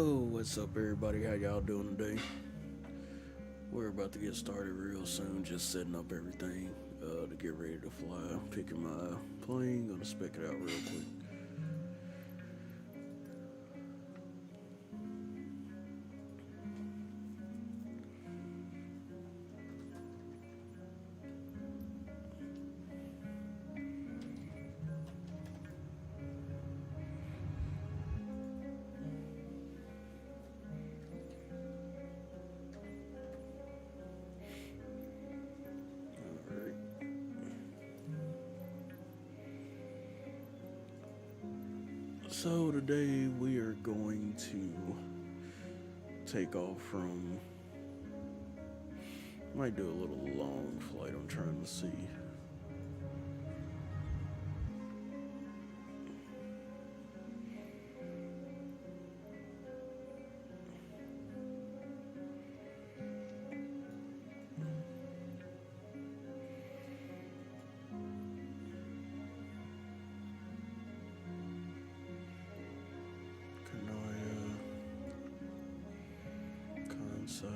So, what's up, everybody? How y'all doing today? We're about to get started real soon, just setting up everything to get ready to fly. Picking my plane, gonna spec it out real quick. Alright. So, today we are going to take off from. Might do a little long flight, I'm trying to see. Kanaya, Kansai.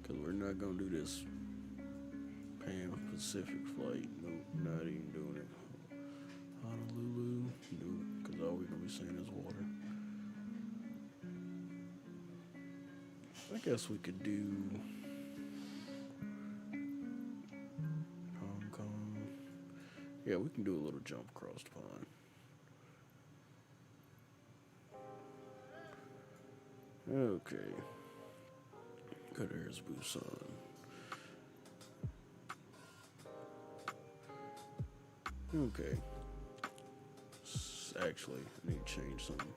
Because we're not going to do this Pan Pacific flight. Nope, not even doing it. Honolulu, nope, because all we're going to be seeing is water. I guess we could do Hong Kong. Yeah, we can do a little jump across the pond. Okay. Good, there's Busan. Okay. Actually, I need to change something.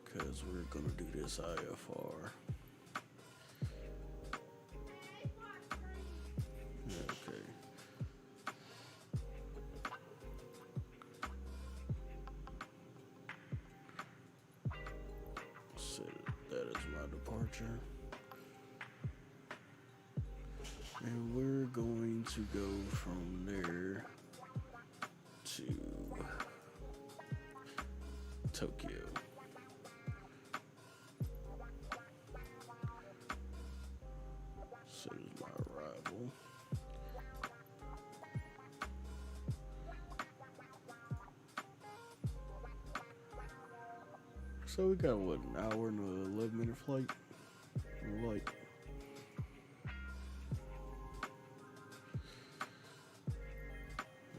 Because we're going to do this IFR. Okay. Set that as my departure. And we're going to go from there to Tokyo. Set as my arrival. So we got what, an hour and an 11-minute flight? Like,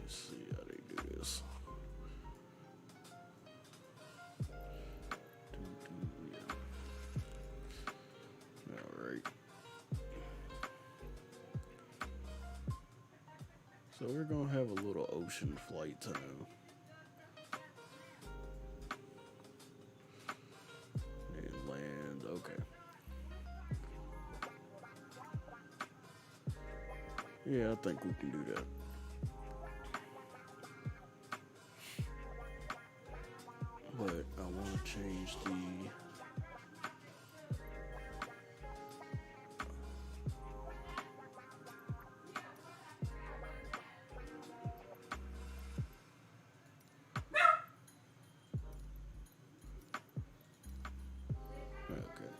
let's see how they do this. Yeah. All right. So we're gonna have a little ocean flight time. And land, okay. Yeah, I think we can do that. But I want to change the okay.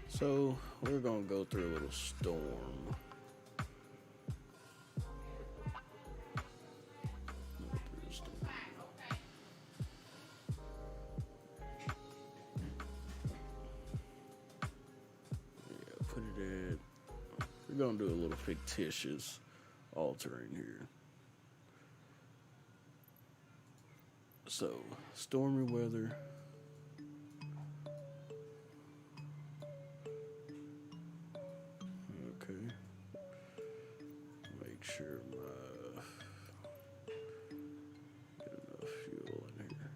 So we're gonna go through a little storm. Yeah, put it at. We're gonna do a little fictitious altering here. So stormy weather. Okay. Make sure my get enough fuel in here.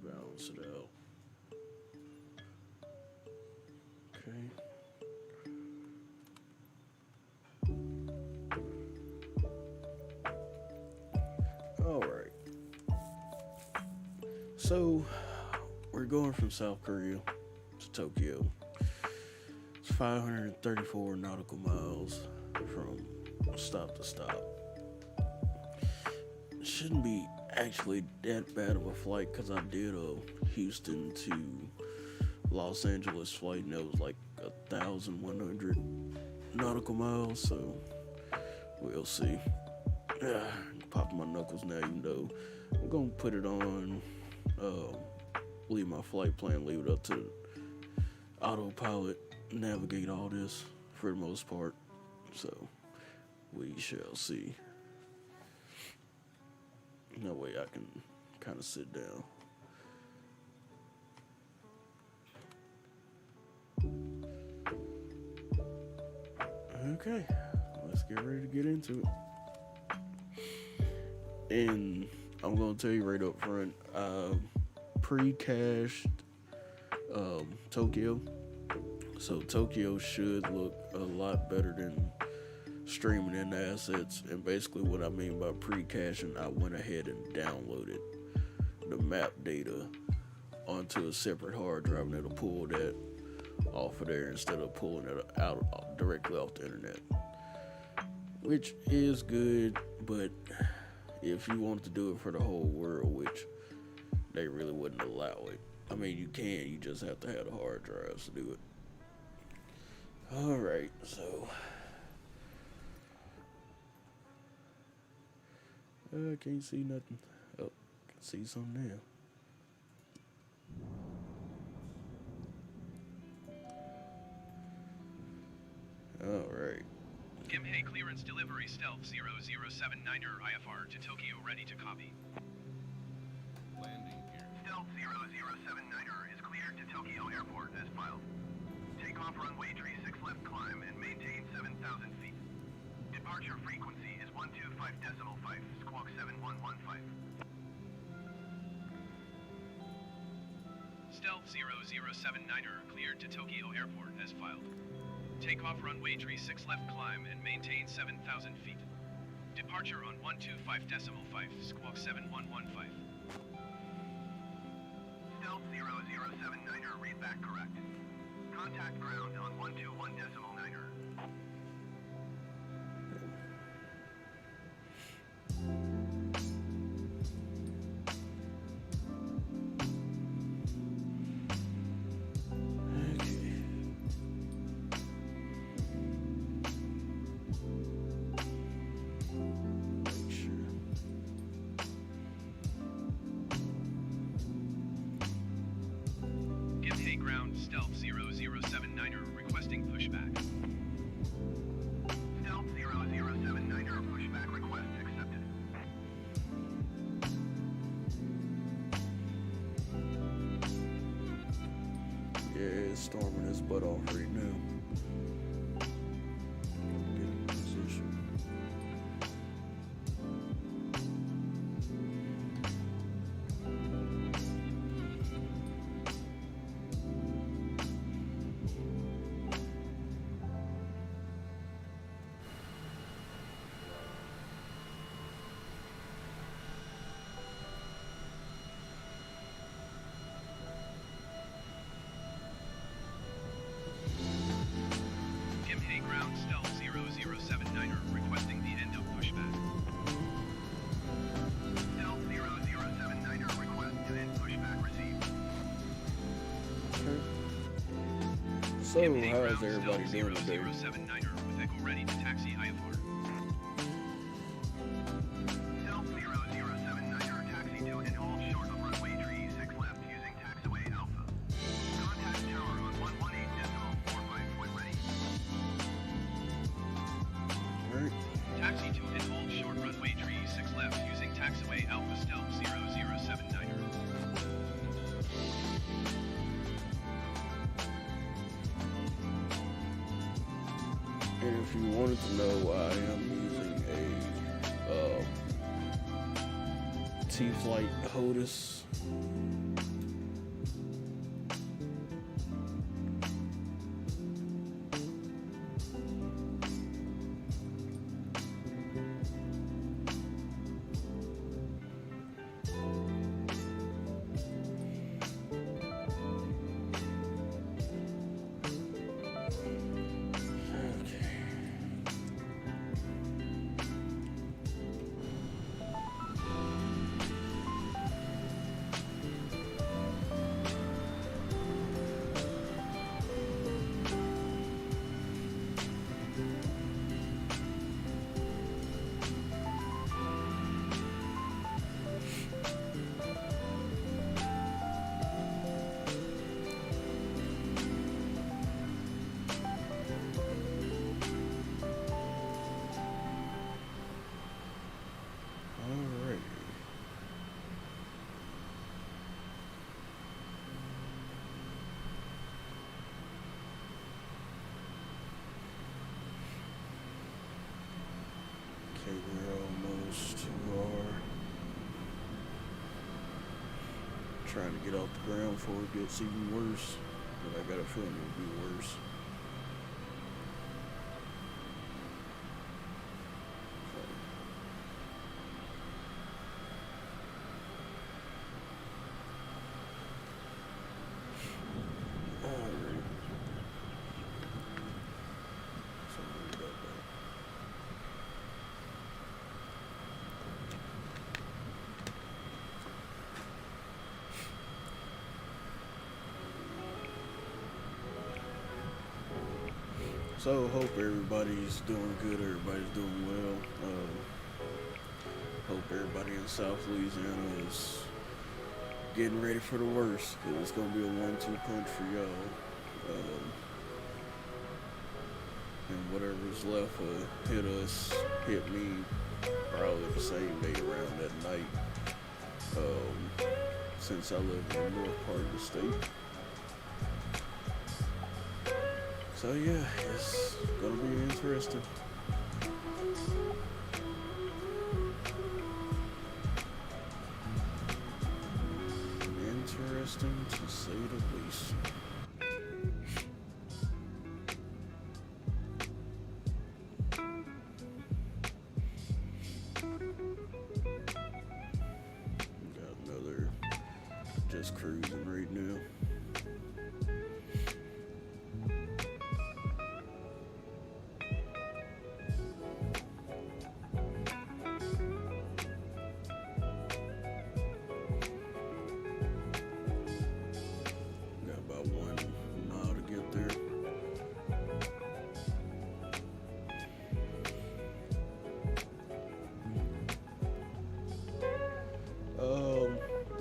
Balance it out. Okay. So we're going from South Korea to Tokyo. It's 534 nautical miles from stop to stop. It shouldn't be actually that bad of a flight because I did a Houston to Los Angeles flight and it was like 1,100 nautical miles. So we'll see. Popping my knuckles now, even though I'm gonna put it on. Leave my flight plan, leave it up to autopilot, navigate all this for the most part. So we shall see. No way I can kind of sit down. Okay, let's get ready to get into it. And I'm gonna tell you right up front, pre-cached Tokyo. So Tokyo should look a lot better than streaming in the assets. And basically what I mean by pre-caching, I went ahead and downloaded the map data onto a separate hard drive and it'll pull that off of there instead of pulling it out directly off the internet. Which is good, but if you wanted to do it for the whole world, which they really wouldn't allow it. I mean, you can, you just have to have the hard drives to do it. Alright, so I can't see nothing. Oh, can see something now. Alright. Gimhae clearance delivery stealth 0079er IFR to Tokyo ready to copy. Landing gear. Stealth 0079er is cleared to Tokyo Airport as filed. Takeoff runway 36 left climb and maintain 7,000 feet. Departure frequency is 125.5, squawk 7115. Stealth 0079er cleared to Tokyo Airport as filed. Takeoff runway 36 left climb and maintain 7,000 feet. Departure on 125.5, squawk 7115. Stealth 0079er, read back correct. Contact ground on 121.9er. Gimhae ground stealth 0079er requesting pushback. Stealth 0079er pushback request accepted. Yeah, it's storming his butt off right now. Get in position. Gimhae ground stealth 0079er requesting the end of pushback. Stealth 0079er request to end pushback received. Okay. So, Gimhae how is ground everybody stealth doing today? 0079er with echo ready to taxi IFR. Stealth 0079er taxi to and hold short of runway 36 left using taxiway Alpha. Contact tower on 118.45 when ready. Alright. Taxi to and hold short runway 36 left using taxiway Alpha Stealth 0079er. And if you wanted to know, I am using a T-Flight HOTUS. Okay, we're almost to our trying to get off the ground before it gets even worse. But I got a feeling it'll be worse. Alright. Something about that. So hope everybody's doing good, everybody's doing well. Hope everybody in South Louisiana is getting ready for the worst, because it's going to be a 1-2 punch for y'all. And whatever's left hit us, hit me probably the same day around that night, since I live in the north part of the state. So yeah, it's gonna be interesting. Interesting to say the least. Got another just cruising right now.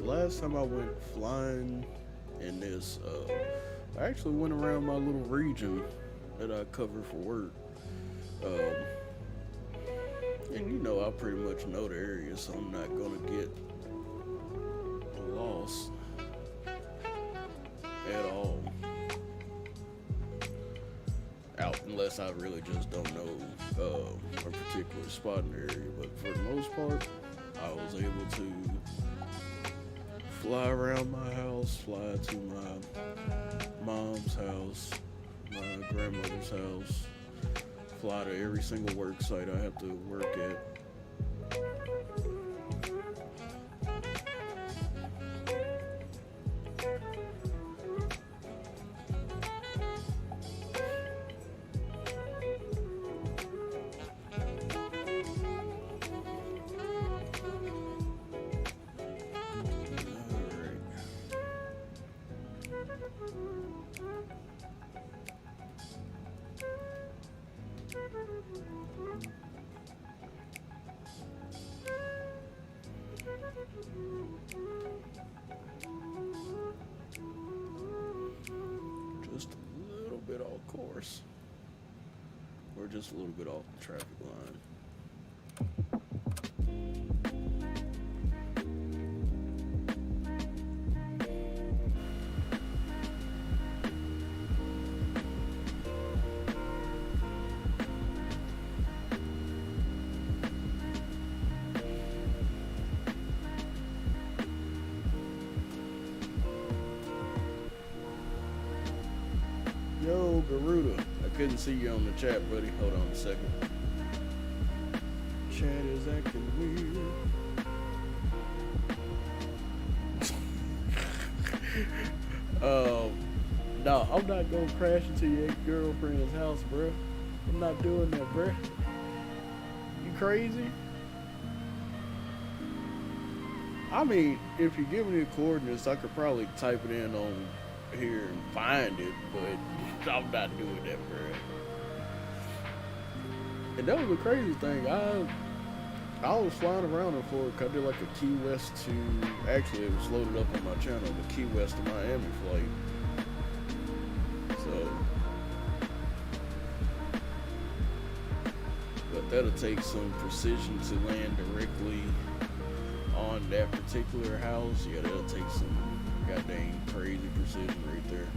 Last time I went flying in this, I actually went around my little region that I cover for work. And you know, I pretty much know the area, so I'm not gonna get lost at all. Out unless I really just don't know a particular spot in the area. But for the most part, I was able to fly around my house, fly to my mom's house, my grandmother's house, fly to every single work site I have to work at. Just a little bit off course. Or just a little bit off the traffic line. Yo, Garuda, I couldn't see you on the chat, buddy. Hold on a second. Chat is acting weird. No, I'm not gonna crash into your ex-girlfriend's house, bro. I'm not doing that, bro. You crazy? I mean, if you give me the coordinates, I could probably type it in on here and find it, but I'm not doing that, bro. And that was the crazy thing. I was flying around in Florida. I did like a Key West to, actually it was loaded up on my channel, the Key West to Miami flight. So, but that'll take some precision to land directly on that particular house. Yeah, that'll take some goddamn crazy precision right there.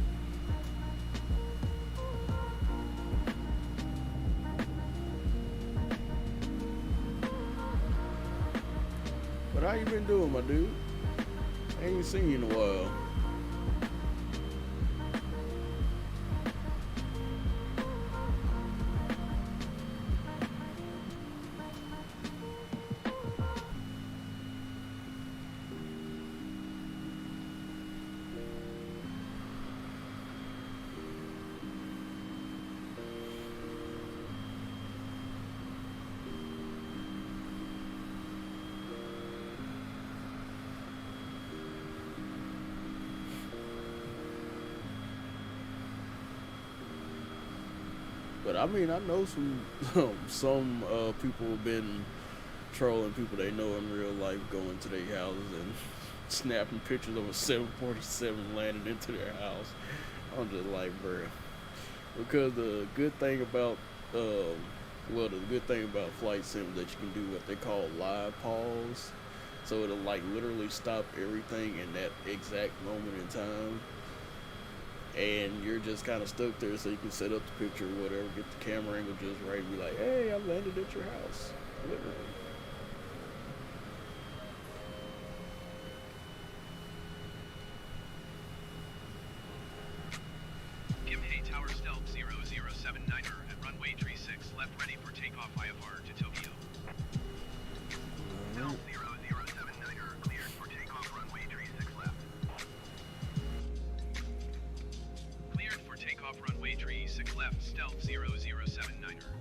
But how you been doing, my dude? I ain't seen you in a while. But I mean, I know some people have been trolling people they know in real life, going to their houses and snapping pictures of a 747 landing into their house. I'm just like, bruh. Because the good thing about, the good thing about flight sims that you can do what they call live pause. So it'll like literally stop everything in that exact moment in time. And you're just kind of stuck there, so you can set up the picture or whatever, get the camera angle just right, and be like, hey, I landed at your house. Literally. Kimhei Tower Stealth 0079er at runway 36, left ready for takeoff IFR to Tokyo. Stealth 0079er cleared for takeoff runway 36 left. Cleared for takeoff runway 36 left, Stealth 0079er.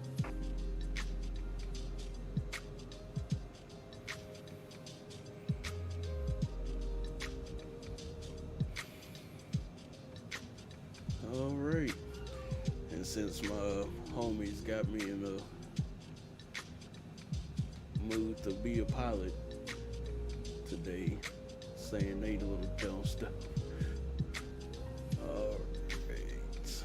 Alright. And since my homies got me in the mood to be a pilot today, saying they a little dumb stuff. Alright.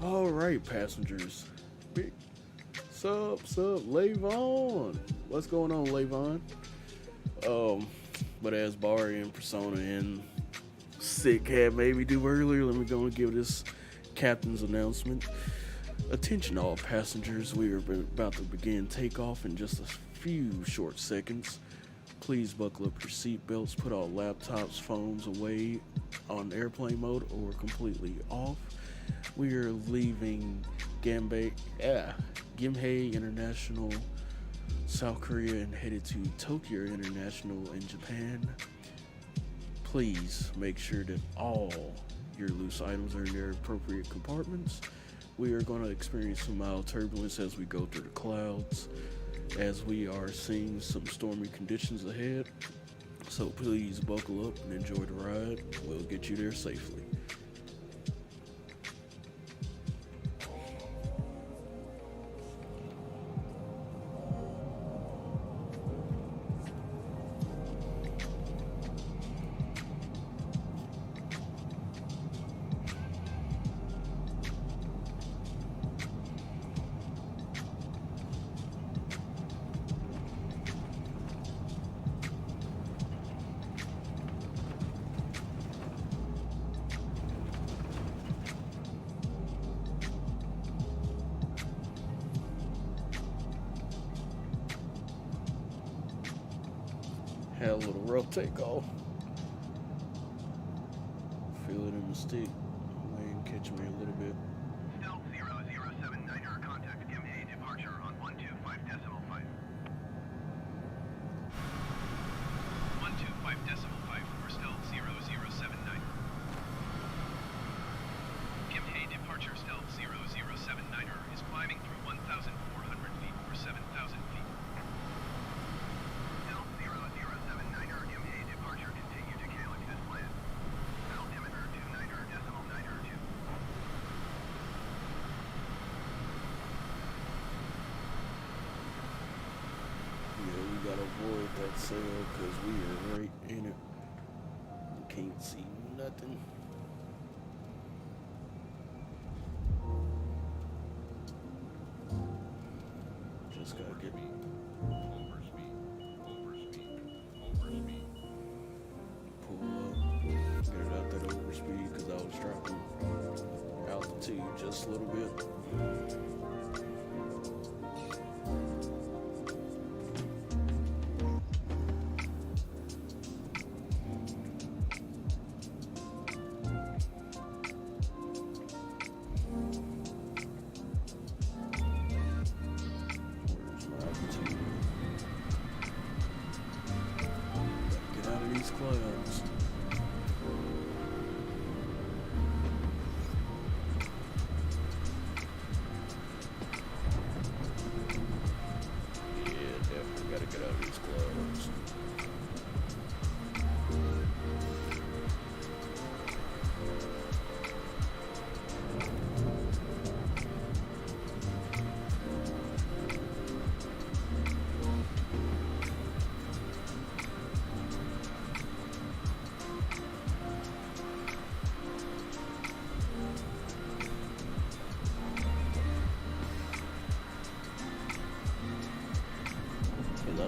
Alright, passengers. Sup, Layvon. What's going on, Layvon? But as Barry and Persona and Sick had made me do earlier, let me go and give this captain's announcement. Attention all passengers, we are about to begin takeoff in just a few short seconds. Please buckle up your seatbelts, put all laptops, phones away on airplane mode or completely off. We are leaving Gimhei International, South Korea, and headed to Tokyo International in Japan. Please make sure that all your loose items are in their appropriate compartments. We are going to experience some mild turbulence as we go through the clouds, as we are seeing some stormy conditions ahead. So please buckle up and enjoy the ride. We'll get you there safely. Had a little rough takeoff. Feel it in my stick. Wayne catch me a little bit. Stealth 0079er, contact Kimhei departure on 125.5. 125.5 for Stealth 0079er. Kimhei departure Stealth 0079er is climbing through 1,400 feet for 7,000 feet. Stealth 0079er, Kimhei departure continue to Calyx as planned. Altimeter 29er.9er2. Yeah, we gotta avoid that sail because we are right in it. We can't see nothing. Just gotta get me. Pull up, get it out that overspeed because I was dropping altitude just a little bit.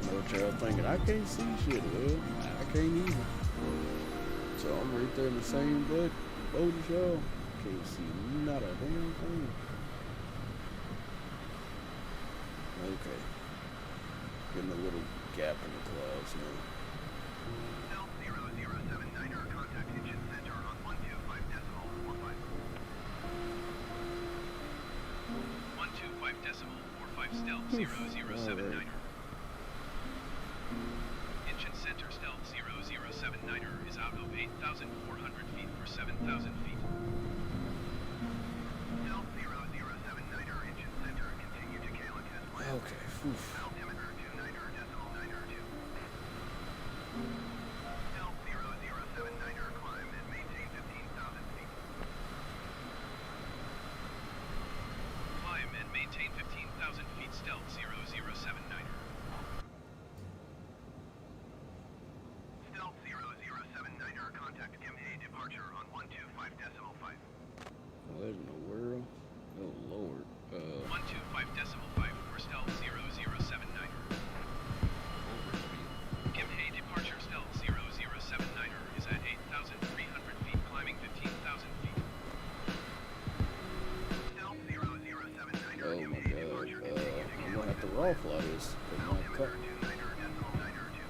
know what y'all thinking. I can't see shit. Well, I can't either. So I'm right there in the same boat as y'all. Can't see not a damn thing. Okay. Getting a little gap in the clouds now. Stealth 0079er, contact engine center on 125.45. 125.45 stealth 0079er. Engine center stealth 0079er is out of 8,400 feet for 7,000 feet. Stealth 0079er, engine center, continue to Kalik as planned. Okay. Oof. Altimeter 29er.9er2. Stealth 0079er, climb and maintain 15,000 feet. Climb and maintain 15,000 feet, stealth 0079er. Stealth 0079er, contact MA departure on 125.5. What in the world? Oh Lord. 125.5 for stealth 0079er. Gimhae departure stealth 0079er is at 8,300 feet, climbing 15,000 feet. Stealth 0079er, Oh my Gimhae god. departure, continue to I'm gonna have to raw fly this. Altimeter 29er.9er2.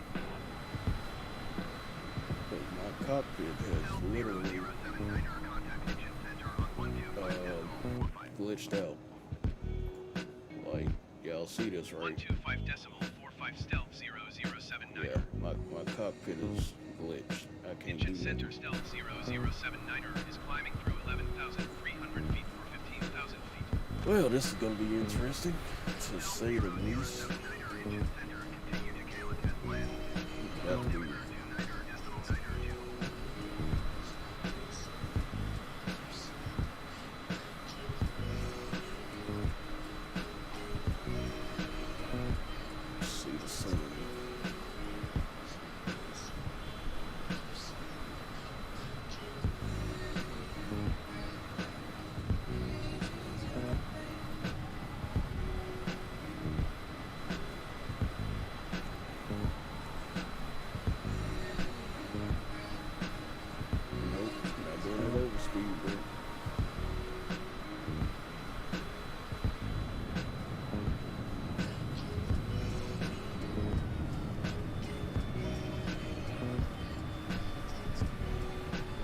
Cause my cockpit has literally 0079er, contact engine center on 125.45. glitched out. Like, y'all see this, right? 125.45 stealth 0079er. Yeah, my cockpit is glitched. I can't do Engine center that. stealth 0079er is climbing through 11,300 feet for 15,000 feet. Well, this is gonna be interesting, to say the least. 0079er, engine center, continue to Kalik as planned. Got to Altimeter be 29er.9er2. see the sun. Nope, not doing it over speed, bro.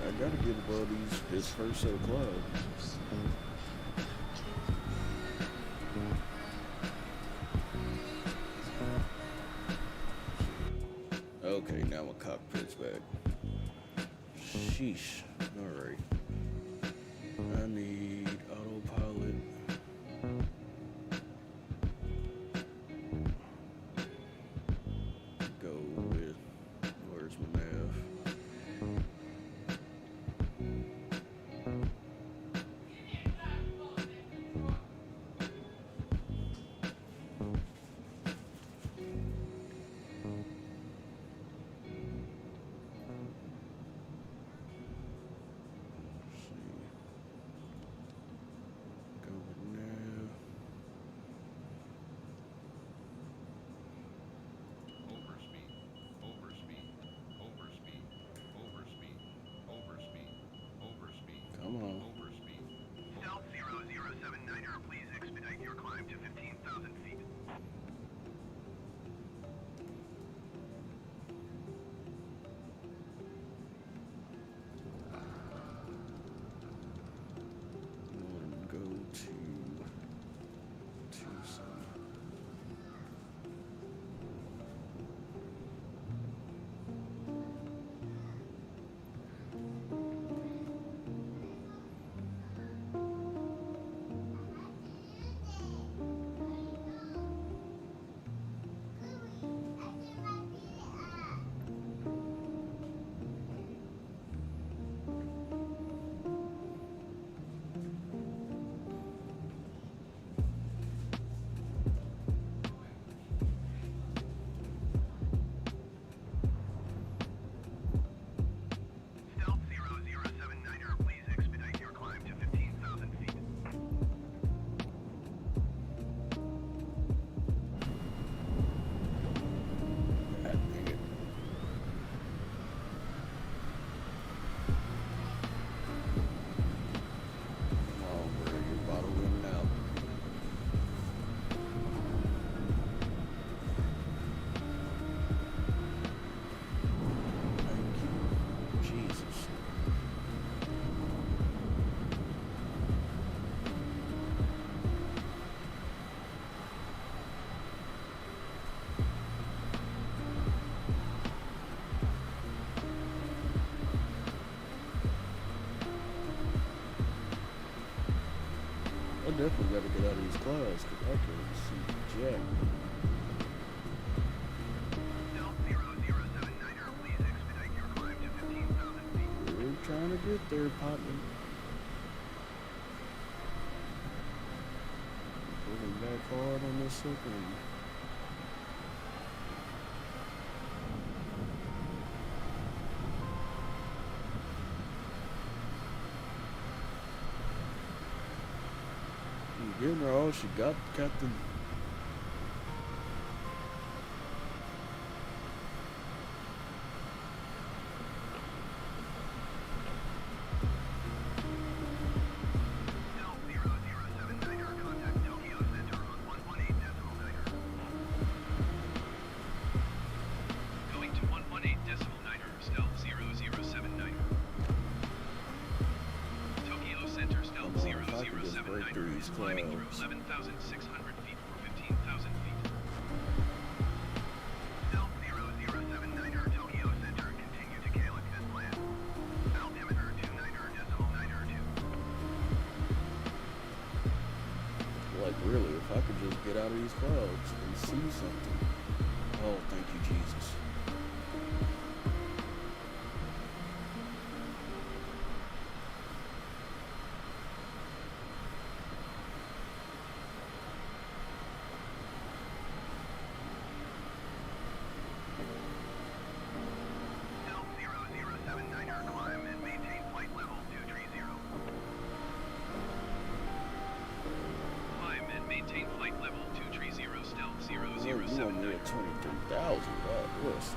I gotta get above this first set of clouds. Okay, now my cockpit's back. Sheesh. Alright. I need autopilot. Go with, where's my nav? Go with nav. Overspeed, overspeed, overspeed, overspeed, overspeed, overspeed, Come on. overspeed. Stealth 0079er, please expedite your climb to 15,000 feet. And go to Tucson. I definitely got to get out of these clouds because I can't see jack. Stealth 0079er, please expedite your climb to 15,000 feet. We're trying to get there, partner. Pulling back hard on this second. Getting her all she got, Captain. Stealth 0079er, contact Tokyo Center on 118.9er. Going to 118.9er, stealth 0079er. Tokyo Center, stealth Come on, if I could just break through 0079er these is climbing through clouds. 11,600 feet for 15,000 feet. Stealth 0079er, Tokyo Center, continue to Calyx as planned. Altimeter 29er.9er 2. Like, really, if I could just get out of these clouds and see something. Oh, thank you, Jesus. Stealth 0079er, climb and maintain flight level 230. Climb and maintain flight level 230, stealth You only 0079er. at 23,000. God bless.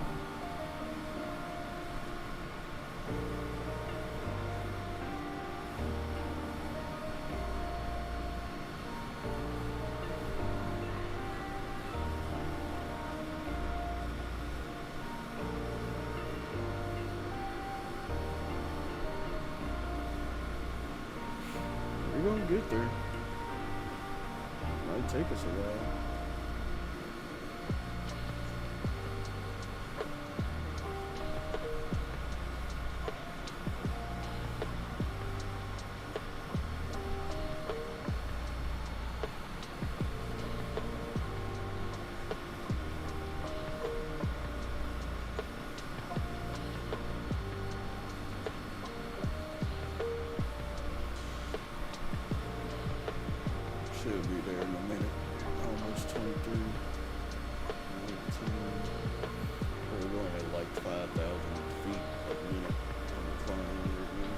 We're gonna get there. Might take us a while. Should be there in a minute. Almost 23. 19. We're going at like 5,000 feet a minute. I'm flying here again.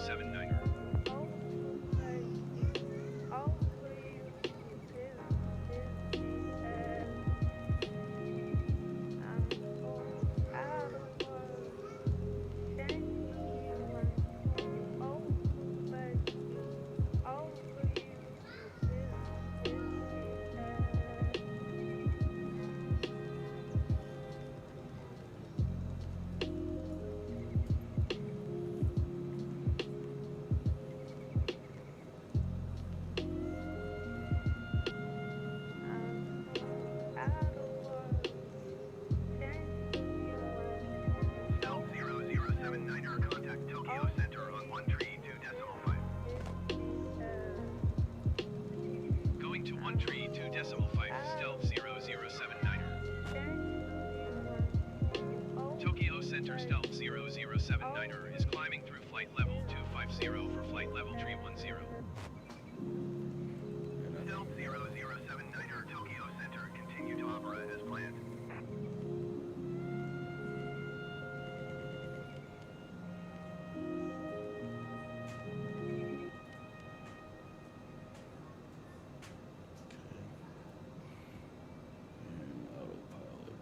0079er. Stealth 0079er, contact Tokyo Center on 132.5. Going to 132.5, Stealth 0079er. Tokyo Center Stealth 0079er is climbing through flight level 250 for flight level 310. Stealth 0079er, Tokyo Center, continue to operate as planned. And autopilot.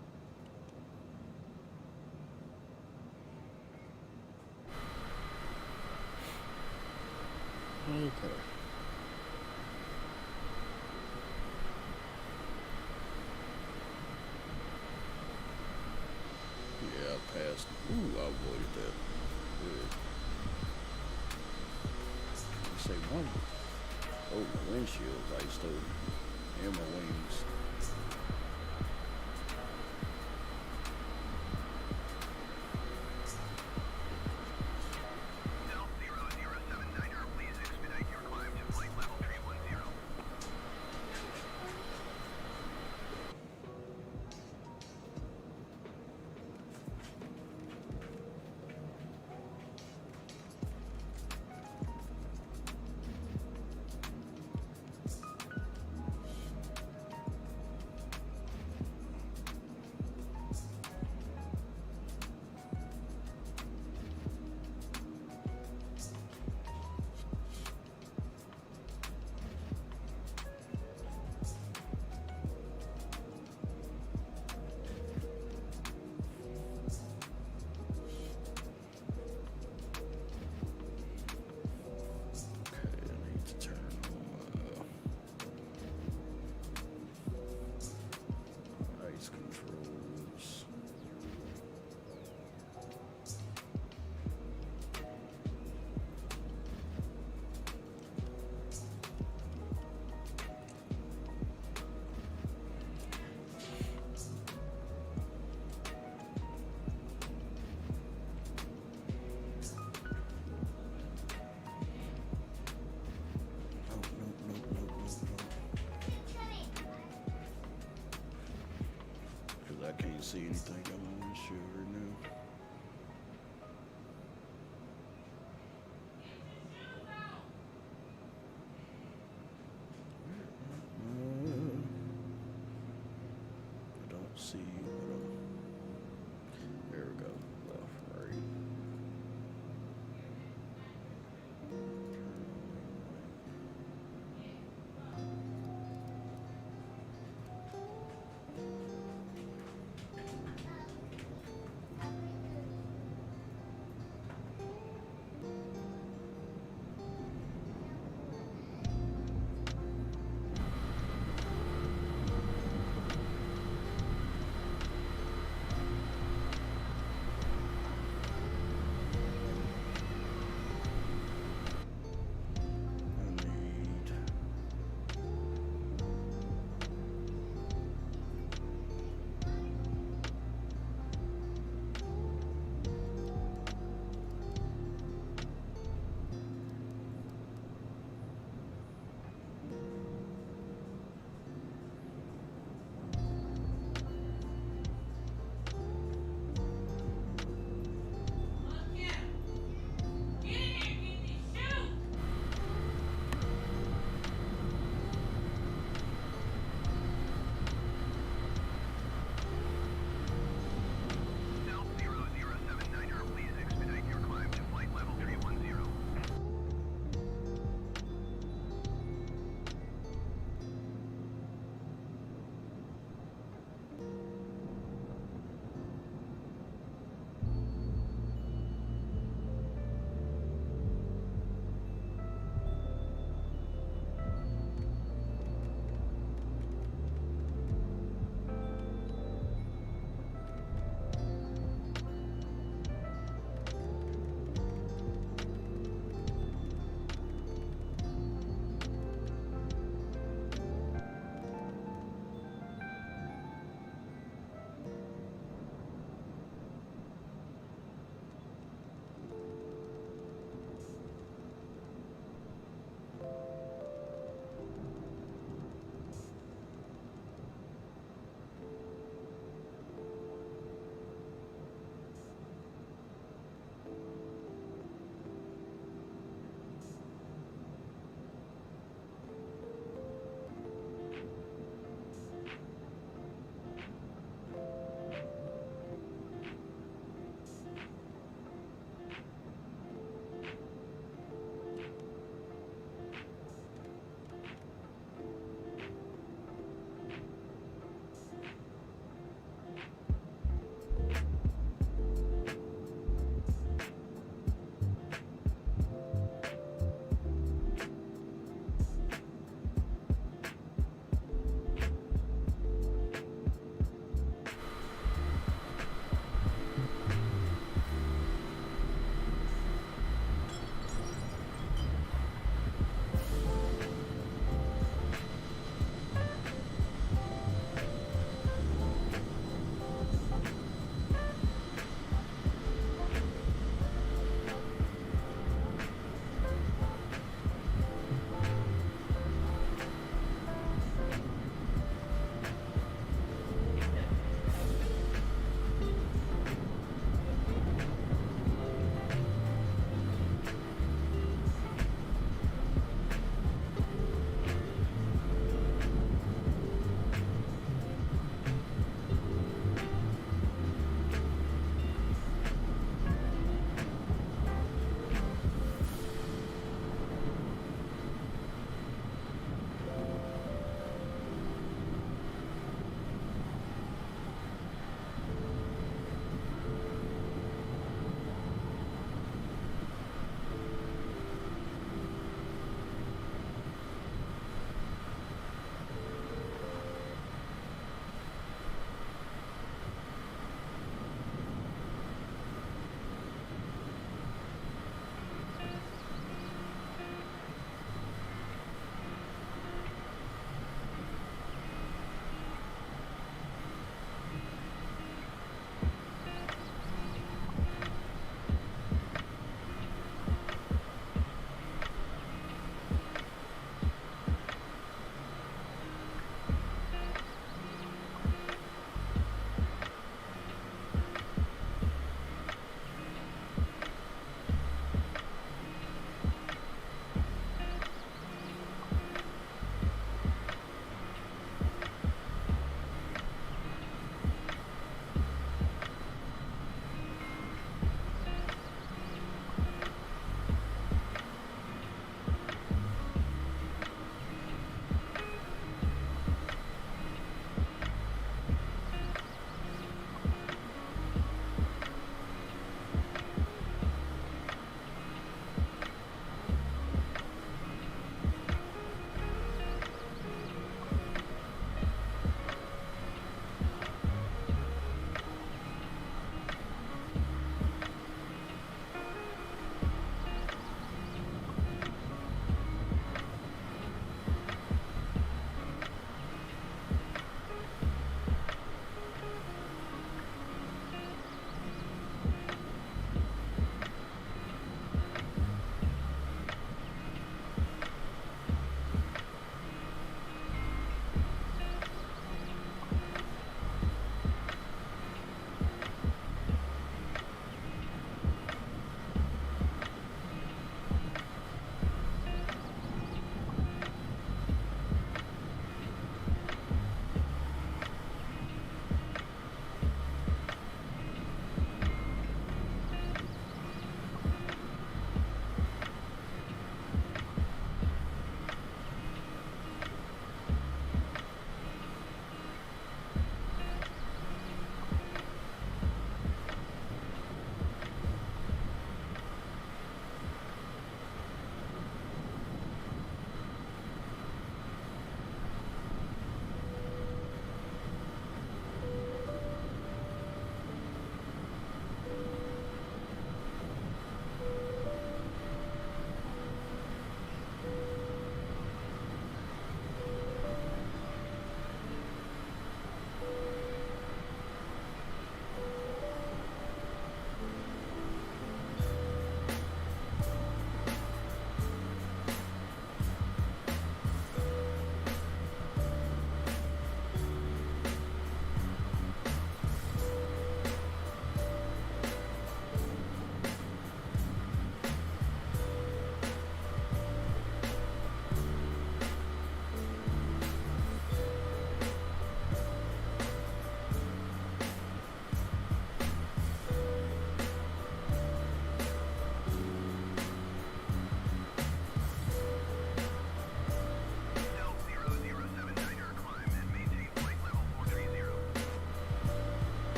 Okay. Yeah, I passed. Ooh, I avoided that. Good. You say one. Oh, my windshield's iced over. And my wings. Stealth 0079er, please expedite your climb to flight level 310. Okay, I need to turn on ice controls. Because I can't see anything I'm not sure right now. I don't see what there we go. Left, right.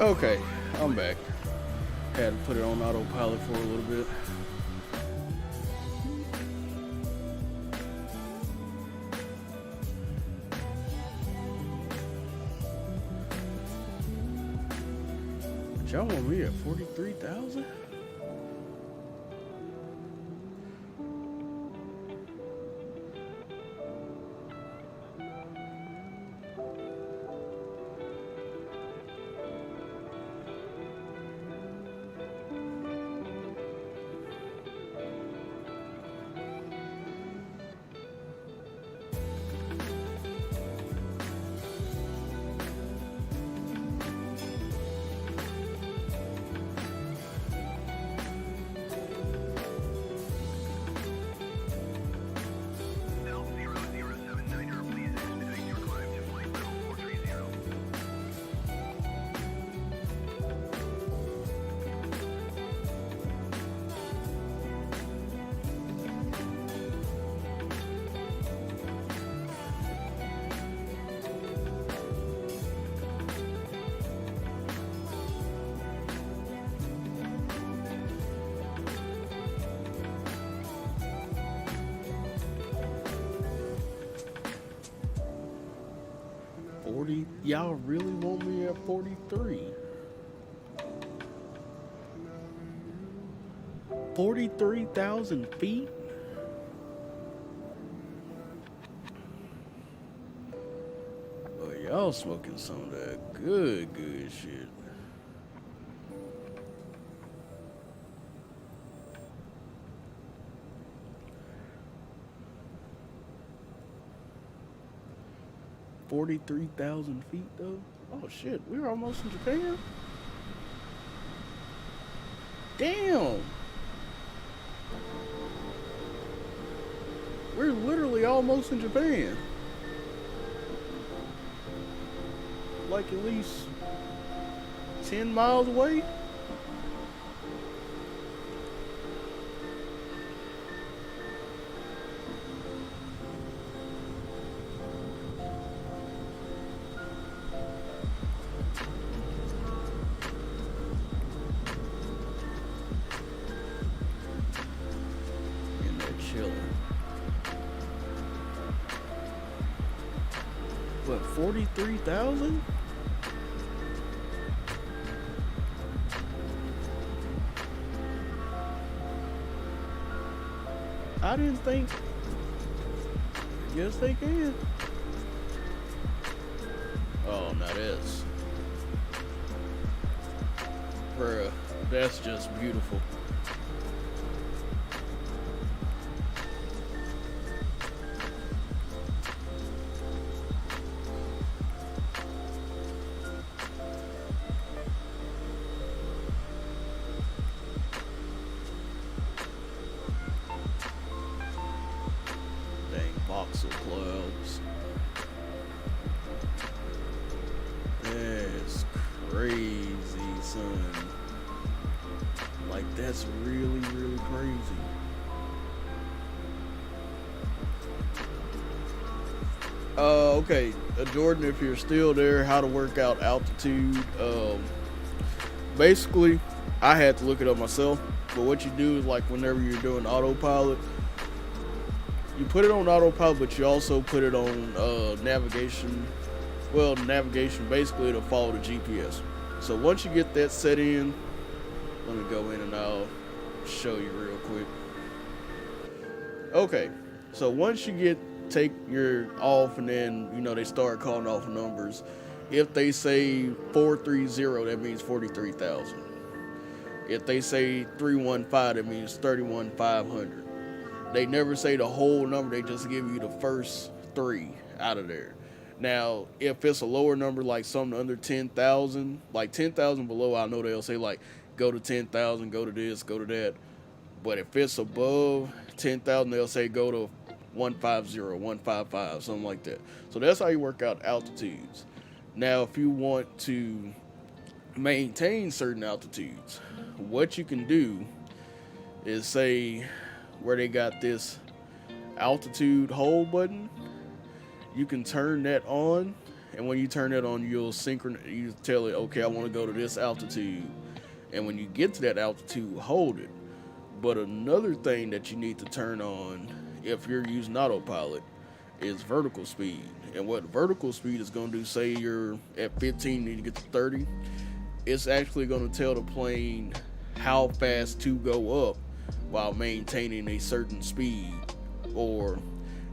Okay, I'm back. Had to put it on autopilot for a little bit. But y'all want me at 43,000? Delta 0079er, please expedite your climb to flight level 430. Y'all really want me at 43? 43,000 feet? Oh, y'all smoking some of that good shit. $43,000 feet though? Oh shit, we're almost in Japan? Damn! We're literally almost in Japan. Like at least 10 miles away? And they're chilling. What, 43,000? I didn't think. Yes, they can. Oh, now this. Bruh, that's just beautiful. Dang, box of clouds. That's crazy, son. Like, that's really crazy. Okay, Jordan, if you're still there, how to work out altitude. Basically, I had to look it up myself, but what you do is, like, whenever you're doing autopilot, you put it on autopilot, but you also put it on navigation. Well, navigation, basically it'll follow the GPS. So once you get that set in, let me go in and I'll show you real quick. Okay, so once you take your off, and then, you know, they start calling off numbers. If they say 430, that means 43,000. If they say 315, that means 31,500. They never say the whole number, they just give you the first three out of there. Now, if it's a lower number, like something under 10,000, like 10,000 below, I know they'll say, like, go to 10,000, go to this, go to that. But if it's above 10,000, they'll say go to 150, 155, something like that. So that's how you work out altitudes. Now, if you want to maintain certain altitudes, what you can do is say where they got this altitude hold button, you can turn that on, and when you turn it on, you tell it, okay, I want to go to this altitude, and when you get to that altitude, hold it. But another thing that you need to turn on if you're using autopilot is vertical speed. And what vertical speed is going to do, say you're at 15, you need to get to 30, it's actually going to tell the plane how fast to go up while maintaining a certain speed. Or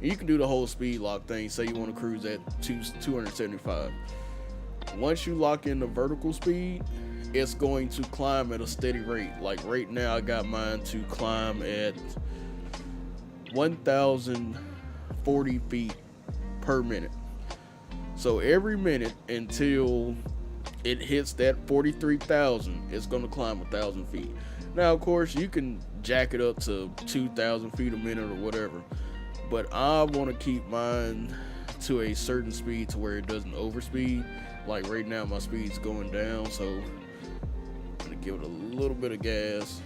you can do the whole speed lock thing. Say you want to cruise at 275. Once you lock in the vertical speed, it's going to climb at a steady rate. Like right now, I got mine to climb at 1,040 feet per minute. So every minute until it hits that 43,000, it's going to climb 1,000 feet. Now, of course, you can jack it up to 2,000 feet a minute or whatever, but I want to keep mine to a certain speed to where it doesn't overspeed. Like right now, my speed's going down, so I'm going to give it a little bit of gas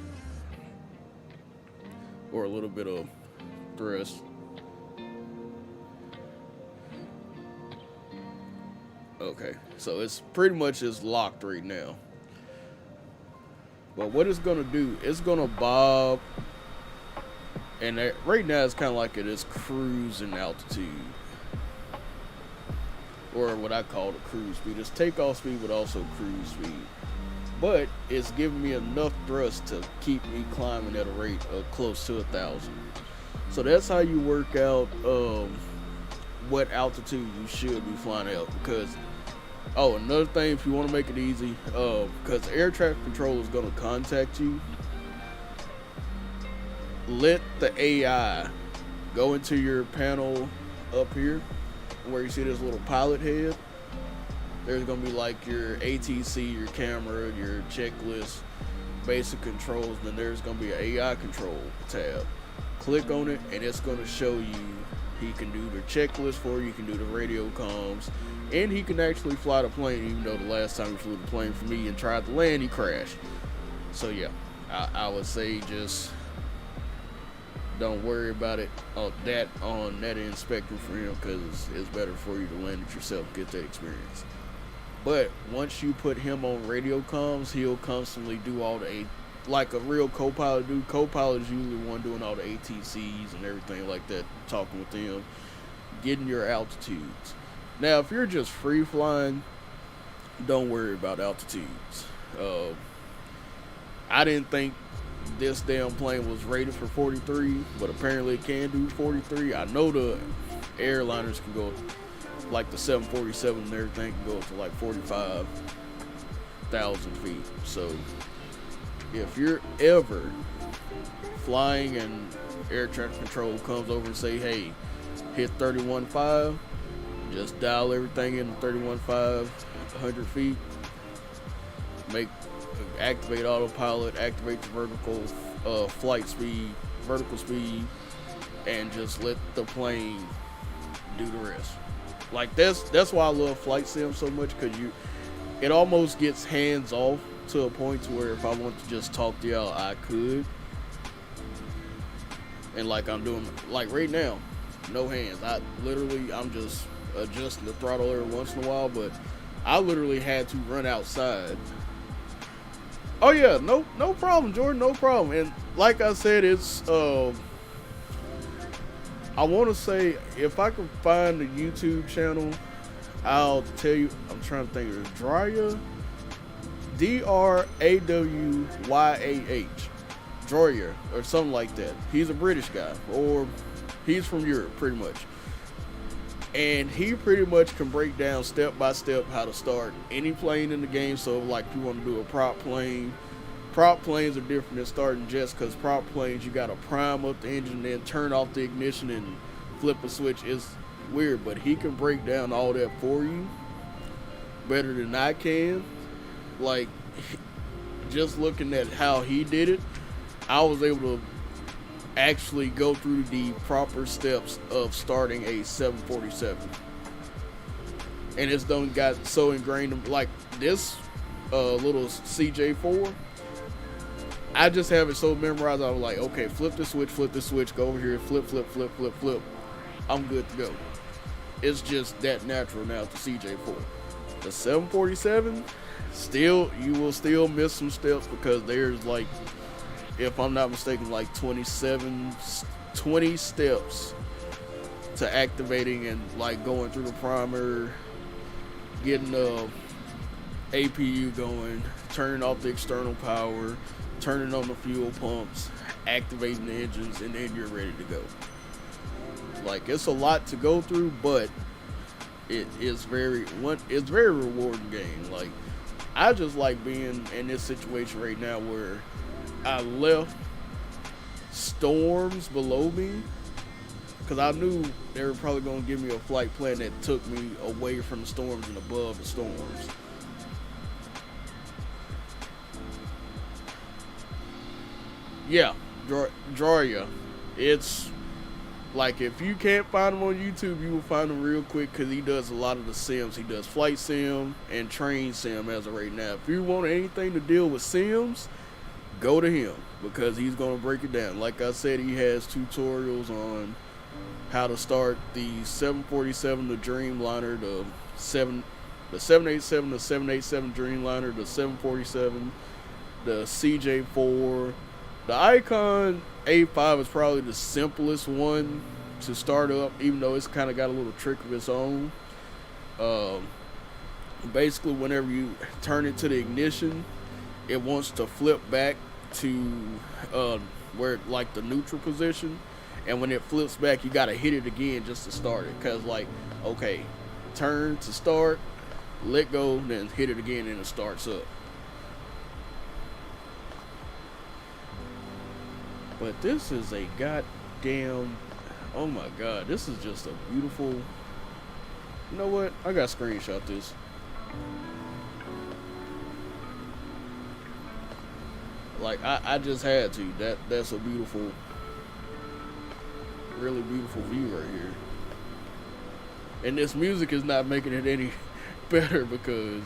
or a little bit of thrust. Okay, so it's pretty much just locked right now. But what it's going to do, it's going to bob. And right now it's kind of like it is cruising altitude. Or what I call the cruise speed. It's takeoff speed, but also cruise speed. But it's giving me enough thrust to keep me climbing at a rate of close to 1,000. So that's how you work out what altitude you should be flying at. Because, another thing, if you want to make it easy, because air traffic control is going to contact you, let the AI go into your panel up here where you see this little pilot head. There's going to be like your ATC, your camera, your checklist, basic controls. Then there's going to be an AI control tab. Click on it and it's going to show you he can do the checklist for you, he can do the radio comms, and he can actually fly the plane, even though the last time he flew the plane for me and tried to land, he crashed. So yeah, I would say just don't worry about it on that inspector for him, because it's better for you to land it yourself, get that experience. But once you put him on radio comms, he'll constantly do all like a real co-pilot do. Co-pilot is usually one doing all the ATCs and everything like that, talking with them, getting your altitudes. Now, if you're just free flying, don't worry about altitudes. I didn't think this damn plane was rated for 43, but apparently it can do 43. I know the airliners can go, like the 747 and everything, can go up to like 45,000 feet. So if you're ever flying and air traffic control comes over and say, hey, hit 31.5, just dial everything in 31.5, 100 feet, activate autopilot, activate the vertical flight speed, vertical speed, and just let the plane do the rest. Like that's why I love flight sim so much, because it almost gets hands off to a point to where if I want to just talk to y'all, I could. And like I'm doing, like right now, no hands. I'm just adjusting the throttle every once in a while, but I literally had to run outside. Oh yeah, no problem, Jordan, no problem. And like I said, it's I want to say, if I can find the YouTube channel, I'll tell you. I'm trying to think of it. Drya, Drawayah, Droyer, or something like that. He's a British guy, or he's from Europe, pretty much. And he pretty much can break down step by step how to start any plane in the game. So like if you want to do a prop plane, prop planes are different than starting jets, because prop planes you got to prime up the engine, then turn off the ignition and flip a switch. It's weird, but he can break down all that for you better than I can. Like, just looking at how he did it, I was able to actually go through the proper steps of starting a 747. And it's done got so ingrained, like this little CJ4, I just have it so memorized. I was like, okay, flip the switch, go over here, flip, I'm good to go. it's just that natural now with the CJ4. The 747, still, you will still miss some steps because there's like, if I'm not mistaken, like 20 steps to activating and like going through the primer, getting the APU going, turning off the external power, turning on the fuel pumps, activating the engines, and then you're ready to go. Like, it's a lot to go through, but it's very rewarding game. Like, I just like being in this situation right now where I left storms below me because I knew they were probably going to give me a flight plan that took me away from the storms and above the storms. Yeah, Droya. It's like, if you can't find him on YouTube, you will find him real quick because he does a lot of the sims. He does flight sim and train sim as of right now. If you want anything to deal with sims, go to him because he's going to break it down. Like I said, he has tutorials on how to start the 747, the Dreamliner, the 787, the 787 Dreamliner, the 747, the CJ4. The Icon A5 is probably the simplest one to start up, even though it's kind of got a little trick of its own. Basically, whenever you turn it to the ignition, it wants to flip back to where, like, the neutral position. And when it flips back, you got to hit it again just to start it. Because, like, okay, turn to start, let go, then hit it again, and it starts up. But this is a goddamn, oh my god, this is just a beautiful, you know what, I gotta screenshot this. Like, I just had to. That's a beautiful, really beautiful view right here. And this music is not making it any better because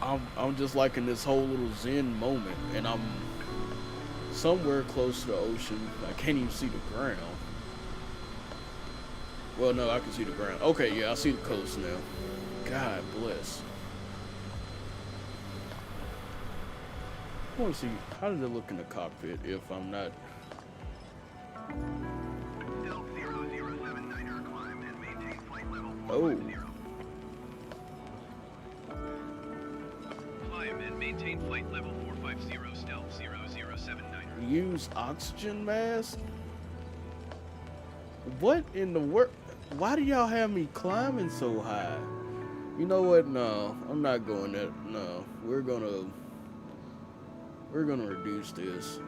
I'm just liking this whole little zen moment, and I'm somewhere close to the ocean. I can't even see the ground. Well, no, I can see the ground. Okay, yeah, I see the coast now. God bless. I want to see, how does it look in the cockpit if I'm not... Stealth 0079er, climb and maintain flight level 450. Oh. Climb and maintain flight level 450, stealth 0079er. Use oxygen mask? What in the world? Why do y'all have me climbing so high? You know what? No, I'm not going that. No, we're gonna reduce this.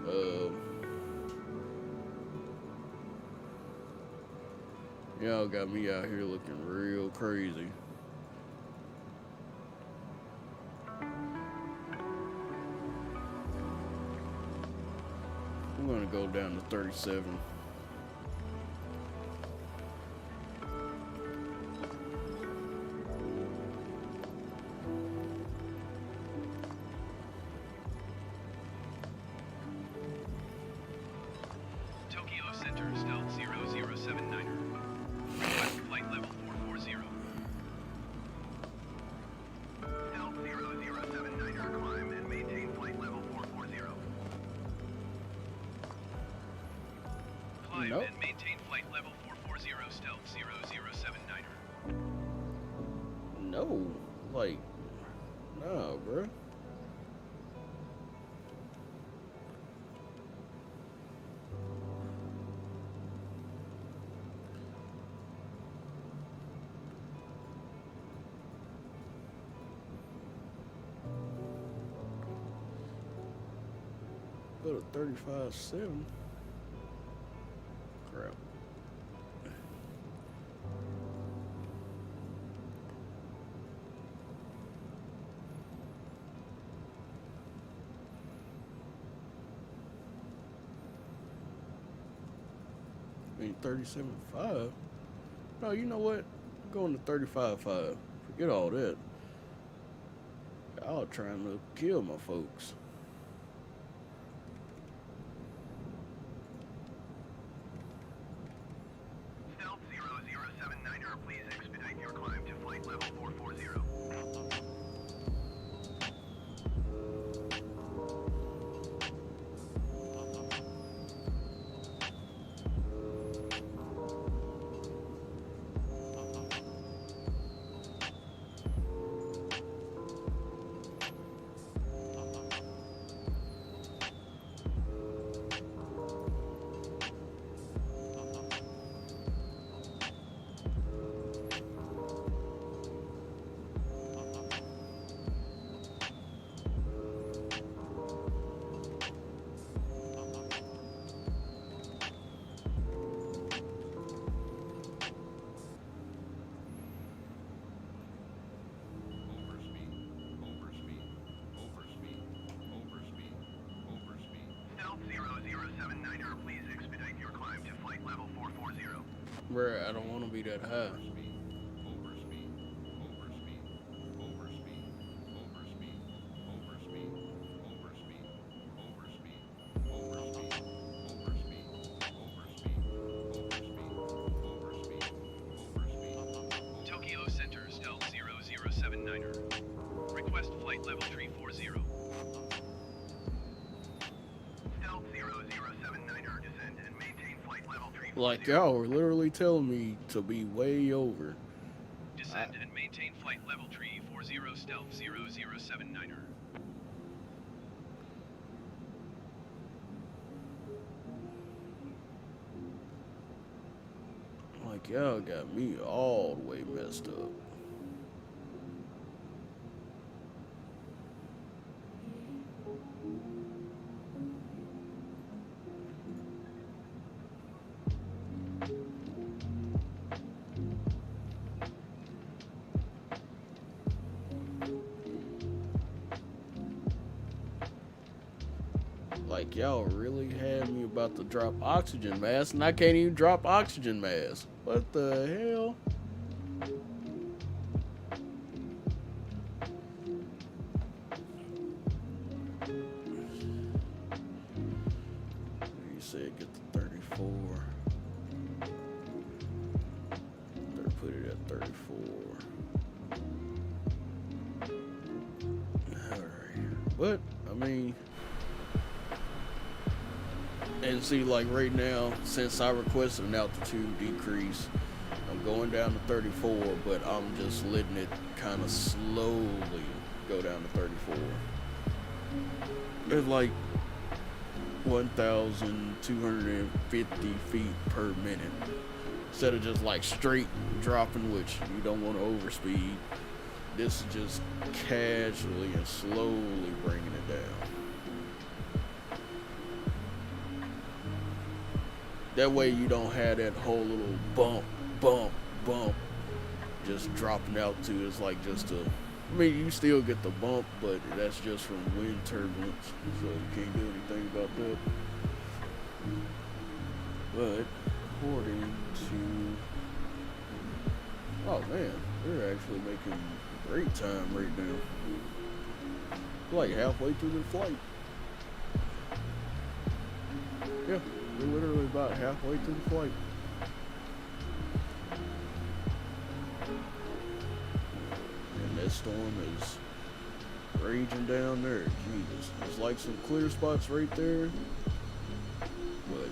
Y'all got me out here looking real crazy. I'm gonna go down to 37. Tokyo Center, stealth 0079er. Flight level 440. Stealth 0079er, climb and maintain flight level 440. Climb Nope. and maintain flight level 440, stealth 0079er. No, like, no, bro. Go to 35.7. Crap. I mean, 37.5. No, you know what? I'm going to 35.5. Forget all that. Y'all trying to kill my folks. Stealth 0079er, please Stealth 0079er, please expedite your climb to flight level 440. Bruh, I don't want to be that high. Overspeed, overspeed, overspeed, overspeed, overspeed, overspeed, overspeed, overspeed, overspeed, overspeed, overspeed. Tokyo Center, Stealth 0079er. Request flight level 340. Stealth 0079er, descend and maintain flight level 340. Like, y'all were literally telling me to be way over. Descend and maintain flight level 340, Stealth 0079er. Like, y'all got me all the way messed up. Like, y'all really had me about to drop oxygen mask, and I can't even drop oxygen mask. What the hell? You said get the 34. Better put it at 34. Alright. But, I mean... And see, like right now, since I requested an altitude decrease, I'm going down to 34, but I'm just letting it kind of slowly go down to 34. It's like 1,250 feet per minute. Instead of just like straight dropping, which you don't want to overspeed. This is just casually and slowly bringing it down. That way you don't have that whole little bump, just dropping out to. It's like just a, I mean, you still get the bump, but that's just from wind turbulence, so you can't do anything about that. But according to, oh man, they're actually making great time right now. Like halfway through the flight. Yeah. We're literally about halfway through the flight. And that storm is raging down there. Jesus. There's like some clear spots right there. But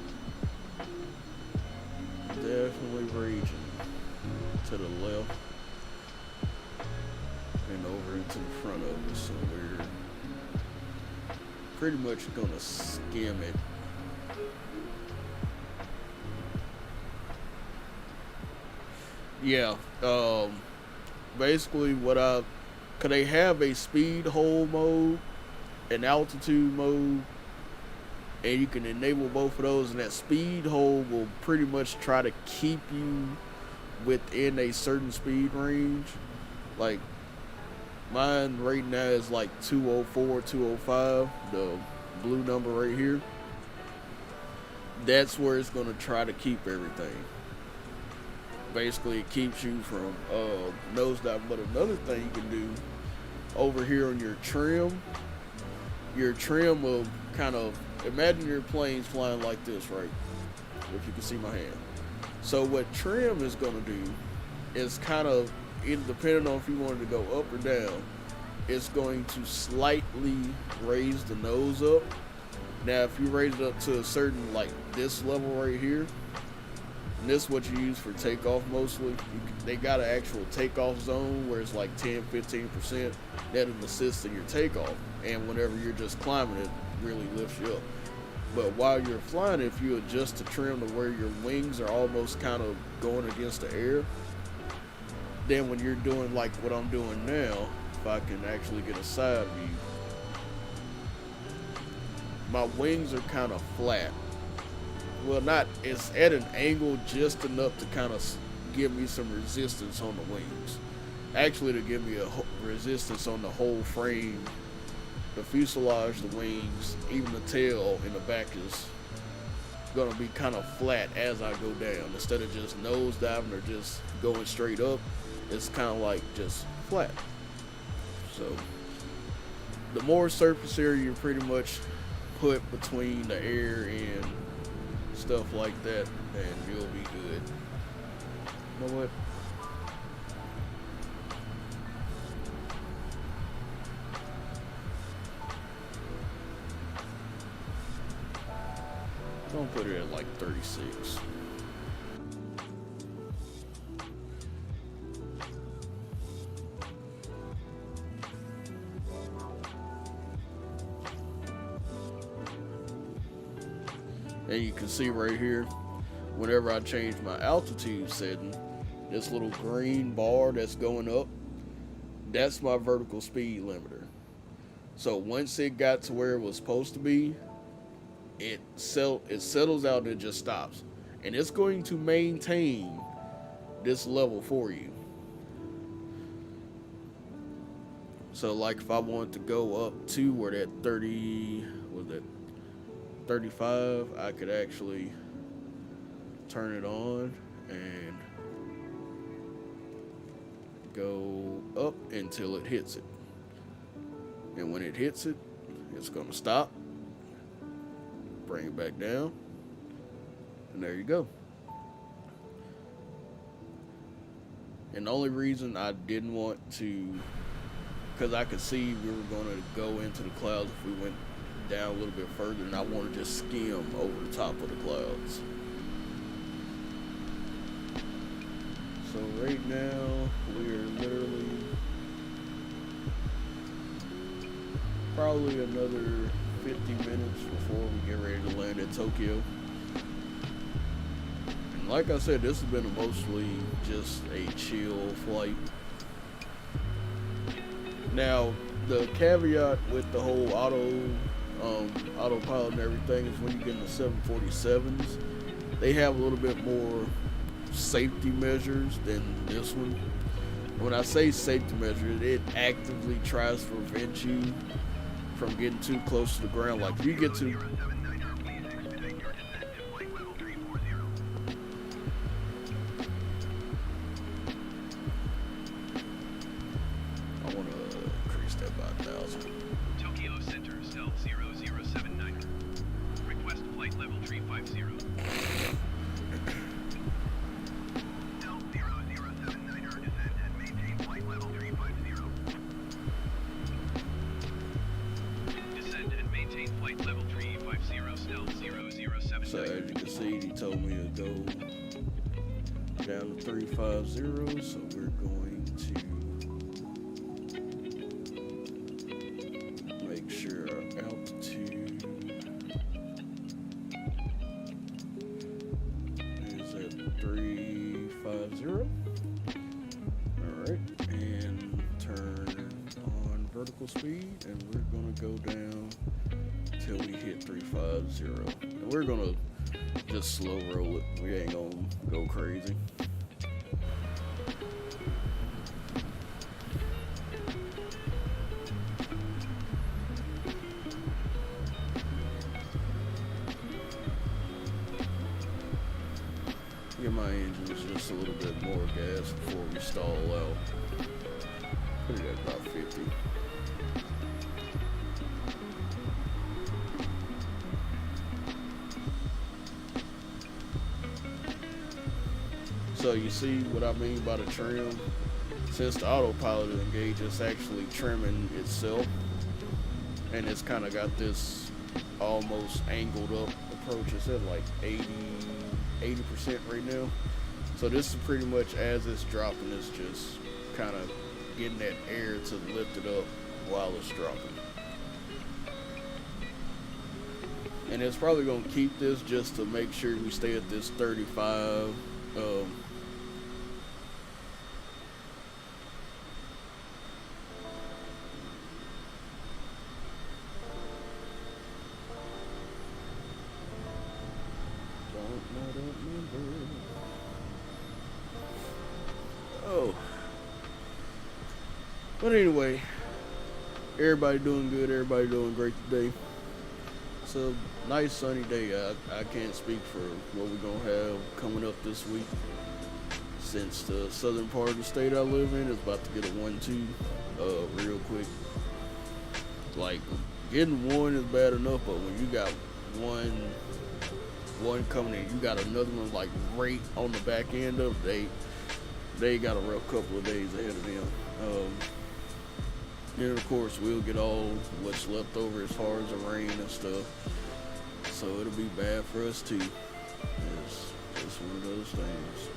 definitely raging to the left and over into the front of us. So we're pretty much gonna skim it. Yeah, basically cause they have a speed hold mode, an altitude mode, and you can enable both of those, and that speed hold will pretty much try to keep you within a certain speed range. Like, mine right now is like 204, 205, the blue number right here. That's where it's going to try to keep everything. Basically, it keeps you from nosedive. But another thing you can do over here on your trim will kind of, imagine your plane's flying like this, right? If you can see my hand. So what trim is going to do is kind of, depending on if you wanted to go up or down, it's going to slightly raise the nose up. Now, if you raise it up to a certain, like this level right here, and this is what you use for takeoff mostly. They got an actual takeoff zone where it's like 10-15% that'll assist in your takeoff. And whenever you're just climbing, it really lifts you up. But while you're flying, if you adjust the trim to where your wings are almost kind of going against the air, then when you're doing like what I'm doing now, if I can actually get a side view, my wings are kind of flat. Well, not, it's at an angle just enough to kind of give me some resistance on the wings. Actually, to give me a resistance on the whole frame the fuselage, the wings, even the tail in the back is gonna be kind of flat as I go down. Instead of just nose diving or just going straight up, it's kind of like just flat. So the more surface area you pretty much put between the air and stuff like that, then you'll be good. You know what? Don't put it at like 36. And you can see right here, whenever I change my altitude setting, this little green bar that's going up, that's my vertical speed limiter. So once it got to where it was supposed to be, it settles out and it just stops. And it's going to maintain this level for you. So like if I want to go up to where that 35, I could actually turn it on and go up until it hits it. And when it hits it, it's going to stop, bring it back down, and there you go. And the only reason I didn't want to, because I could see we were going to go into the clouds if we went down a little bit further, and I want to just skim over the top of the clouds. So right now we are literally probably another 50 minutes before we get ready to land at Tokyo. And like I said, this has been mostly just a chill flight. Now, the caveat with the whole autopilot and everything is when you get in the 747s, they have a little bit more safety measures than this one. When I say safety measures, it actively tries to prevent you from getting too close to the ground. Like if you get to I want to increase that by 1,000. Tokyo Center, Stealth 0079. Request flight level 350. Stealth 0079 descend and maintain flight level 350. Descend and maintain flight level 350, Stealth 0079. So as you can see, he told me to go down to 350, so we're going to make sure our altitude is at 350. Alright, and turn on vertical speed, and we're going to go down till we hit 350. And we're going to just slow roll it. We ain't going to go crazy. Get my engines just a little bit more gas before we stall out. Put it at about 50. So you see what I mean by the trim? Since the autopilot is engaged, it's actually trimming itself. And it's kind of got this almost angled up approach. It's at like 80% right now. So this is pretty much as it's dropping, it's just kind of getting that air to lift it up while it's dropping. And it's probably going to keep this just to make sure we stay at this 35. Oh. But anyway, Everybody doing good. Everybody doing great today. It's a nice sunny day. I can't speak for what we're gonna have coming up this week. Since the southern part of the state I live in is about to get a 1-2, real quick. Like getting one is bad enough, but when you got one coming in, you got another one like right on the back end of they got a rough couple of days ahead of them. And of course we'll get all what's left over as far as the rain and stuff. So it'll be bad for us too. It's one of those things.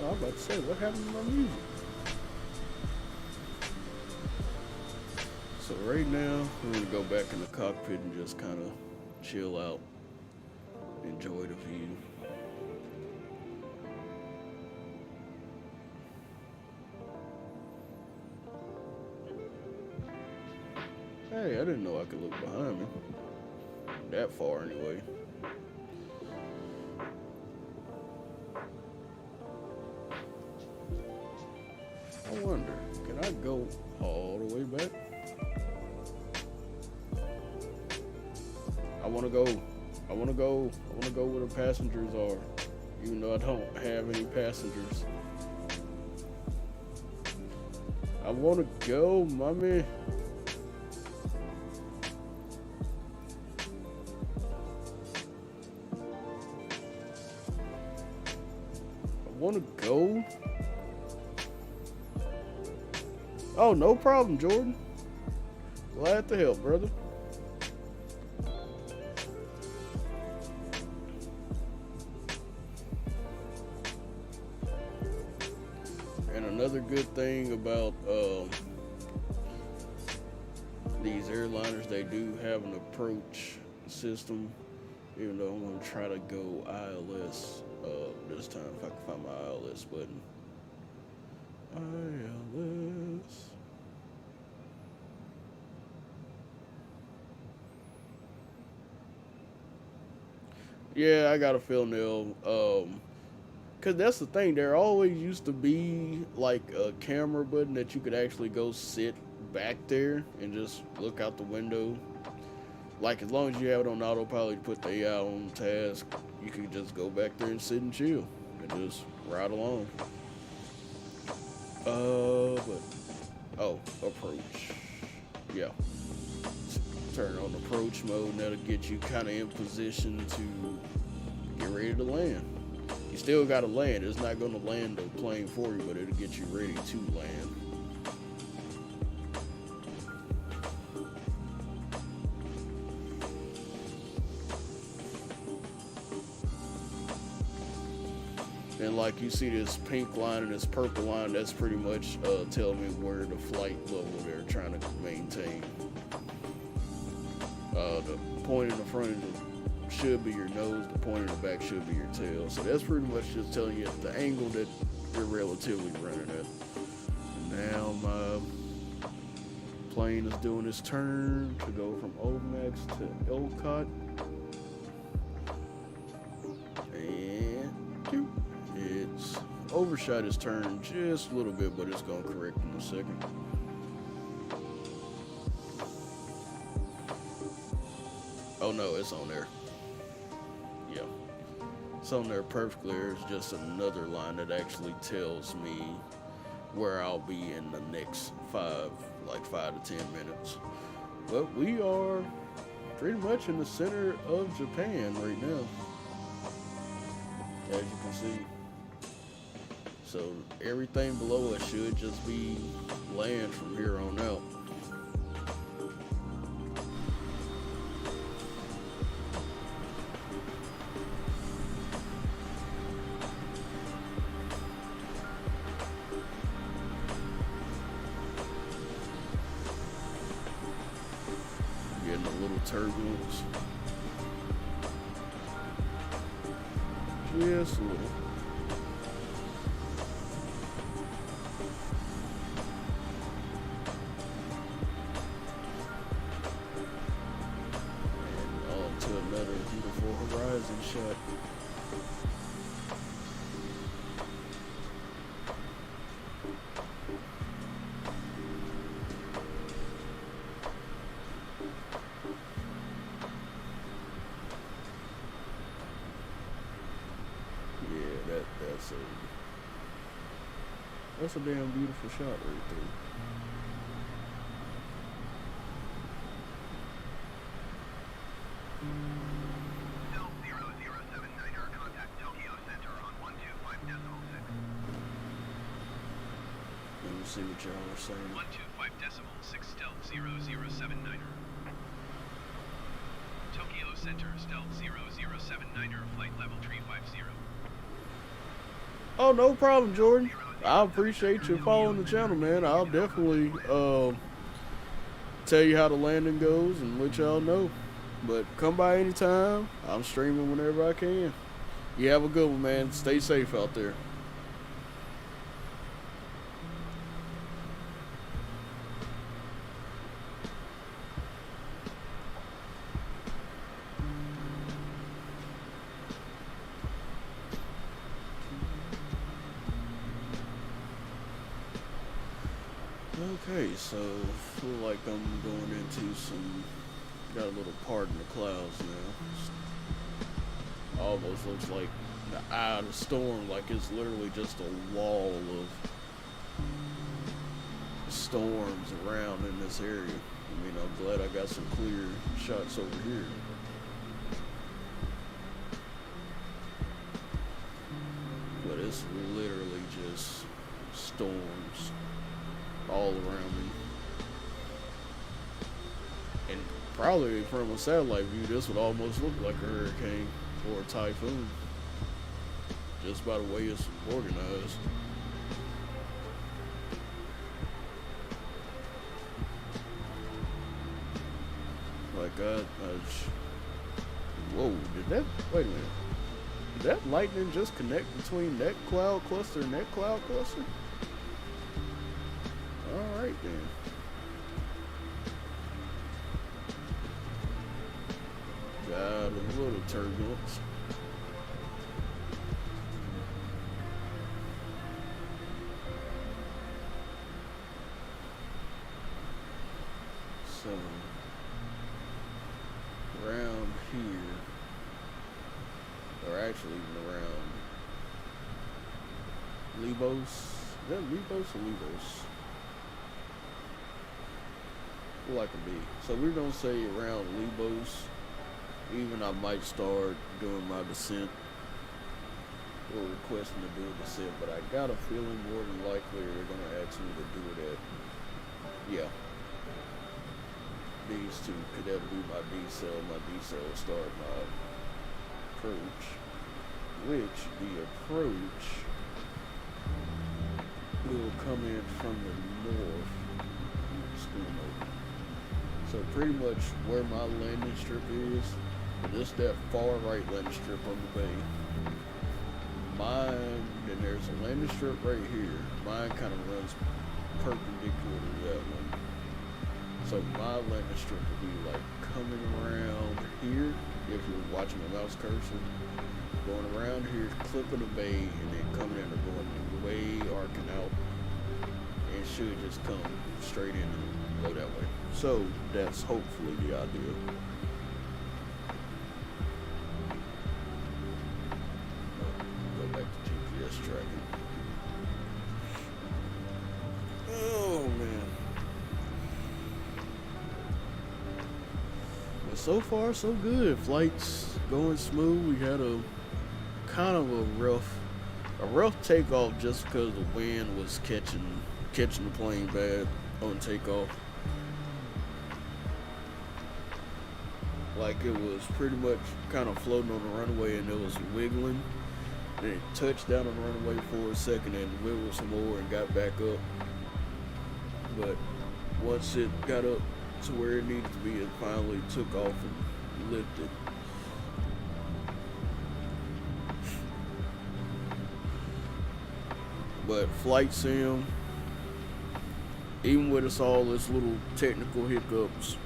I was about to say, what happened to my music? So right now, we're gonna go back in the cockpit and just kind of chill out, enjoy the view. Hey, I didn't know I could look behind me. That far anyway. I wonder, can I go all the way back? I wanna go where the passengers are, even though I don't have any passengers. I wanna go, my man. I wanna go. Oh, no problem, Jordan. Glad to help, brother. And another good thing about these airliners, they do have an approach system, even though I'm going to try to go ILS this time, if I can find my ILS button. ILS. Yeah, I got a feeling they'll, cause that's the thing. There always used to be like a camera button that you could actually go sit back there and just look out the window. Like as long as you have it on autopilot, you put the AI on task, you can just go back there and sit and chill and just ride along. Approach. Yeah. Turn on approach mode, and that'll get you kind of in position to get ready to land. You still got to land. It's not going to land the plane for you, but it'll get you ready to land. And like you see this pink line and this purple line, that's pretty much telling me where the flight level they're trying to maintain. The point in the front should be your nose, the point in the back should be your tail. So that's pretty much just telling you the angle that you're relatively running at. Now my plane is doing its turn to go from OMAX to Elcott. And it's overshot its turn just a little bit, but it's going to correct in a second. Oh no, it's on there. Yeah. It's on there perfectly. There's just another line that actually tells me where I'll be in the next 5 to 10 minutes. But we are pretty much in the center of Japan right now, as you can see. So everything below us should just be land from here on out. Getting a little turbulence. Just a little. And on to another beautiful horizon shot. Yeah, that's a damn beautiful shot right there. Stealth 0079er, contact Tokyo Center on 125.6. Let me see what y'all are saying. 125.6 Stealth 0079er. Tokyo Center, Stealth 0079er, flight level 350. Oh, no problem, Jordan. I appreciate you following the channel, man. I'll definitely tell you how the landing goes and let y'all know. But come by anytime. I'm streaming whenever I can. You have a good one, man. Stay safe out there. Okay, so feel like I'm going into some, got a little part in the clouds now. Almost looks like the eye of the storm, like it's literally just a wall of storms around in this area. I mean, I'm glad I got some clear shots over here. But it's literally just storms all around me. And probably from a satellite view, this would almost look like a hurricane or a typhoon, just by the way it's organized. Like whoa, wait a minute. Did that lightning just connect between that cloud cluster and that cloud cluster? Alright then. Got a little turbulence. So, around here, or actually even around Libos. Is that Libos or Libos? Like a B. So we're gonna say around Libos. Even I might start doing my descent or requesting to do a descent, but I got a feeling more than likely they're gonna ask me to do it at, yeah, these two, because that'll be my decel. My decel will start my approach, which the approach will come in from the north. School mode. So pretty much where my landing strip is, this that far right landing strip on the bay. Mine, then there's a landing strip right here. Mine kind of runs perpendicular to that one. So my landing strip will be like coming around here, if you're watching the mouse cursor, going around here, clipping the bay, and then coming in and going way arcing out. And should just come straight in and go that way. So that's hopefully the idea. Go back to GPS tracking. Oh man. But so far so good. Flight's going smooth. We had a kind of a rough takeoff just because the wind was catching the plane bad on takeoff. Like it was pretty much kind of floating on the runway and it was wiggling. Then it touched down on the runway for a second and wiggled some more and got back up. But once it got up to where it needed to be, it finally took off and lifted. But flight sim, even with us all its little technical hiccups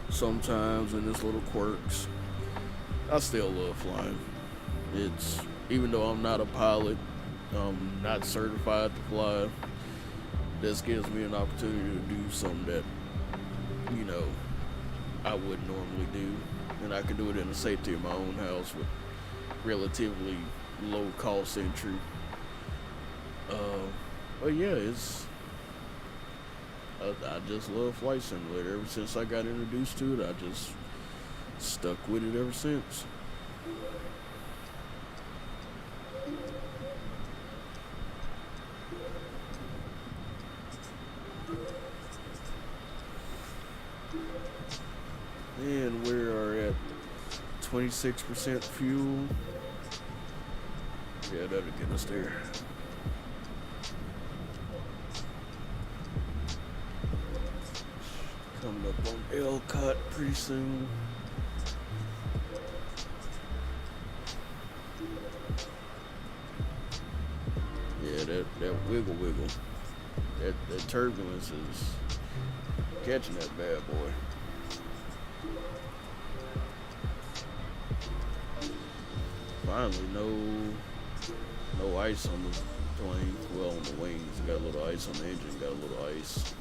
sometimes and its little quirks, I still love flying. It's even though I'm not a pilot, I'm not certified to fly. This gives me an opportunity to do something that, you know, I wouldn't normally do, and I can do it in the safety of my own house with relatively low cost entry. But yeah, I just love Flight Simulator. Ever since I got introduced to it, I just stuck with it ever since. And we are at 26% fuel. Yeah, that'll get us there. Coming up on Elcott pretty soon. Yeah, that wiggle. That turbulence is catching that bad boy. Finally, no ice on the plane. Well, on the wings, got a little ice on the engine. Got a little ice.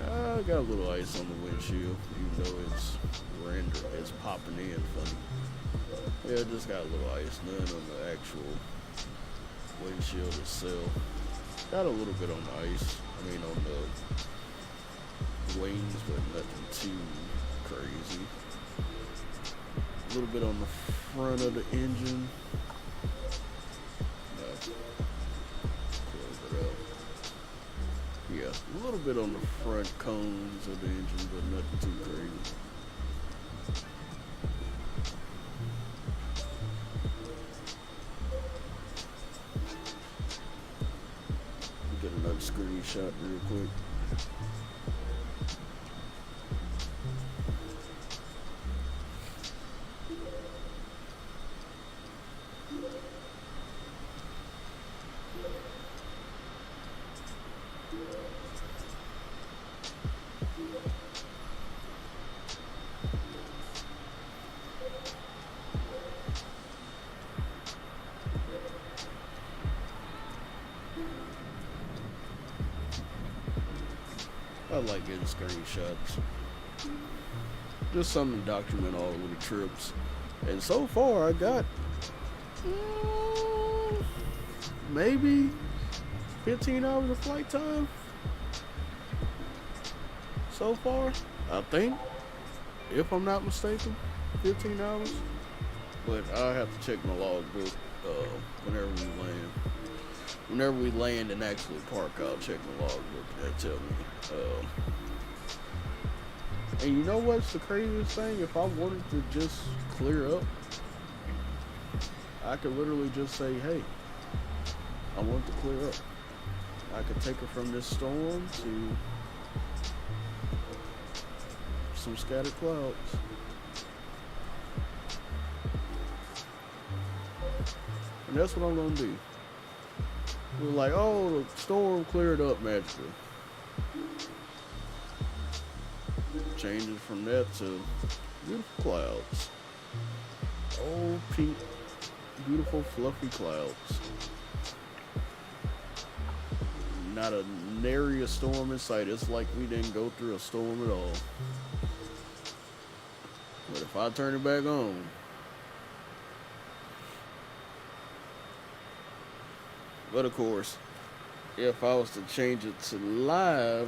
I got a little ice on the windshield, even though it's popping in funny. Yeah, just got a little ice. None on the actual windshield itself. Got a little bit on the ice. I mean, on the wings, but nothing too crazy. A little bit on the front of the engine. No. Close it up. Yeah, a little bit on the front cones of the engine, but nothing too crazy. Get another screenshot real quick. I like getting screenshots. Just something to document all of the trips. And so far, I got maybe 15 hours of flight time. So far, I think, if I'm not mistaken, 15 hours. But I'll have to check my logbook whenever we land. Whenever we land and actually park, I'll check my logbook and tell me. And you know what's the craziest thing? If I wanted to just clear up, I could literally just say, hey, I want to clear up. I could take her from this storm to some scattered clouds. And that's what I'm going to do. We're like, oh, the storm cleared up magically. Changes from that to beautiful clouds. Oh, pink, beautiful, fluffy clouds. Not a nary a storm in sight. It's like we didn't go through a storm at all. But if I turn it back on, but of course, if I was to change it to live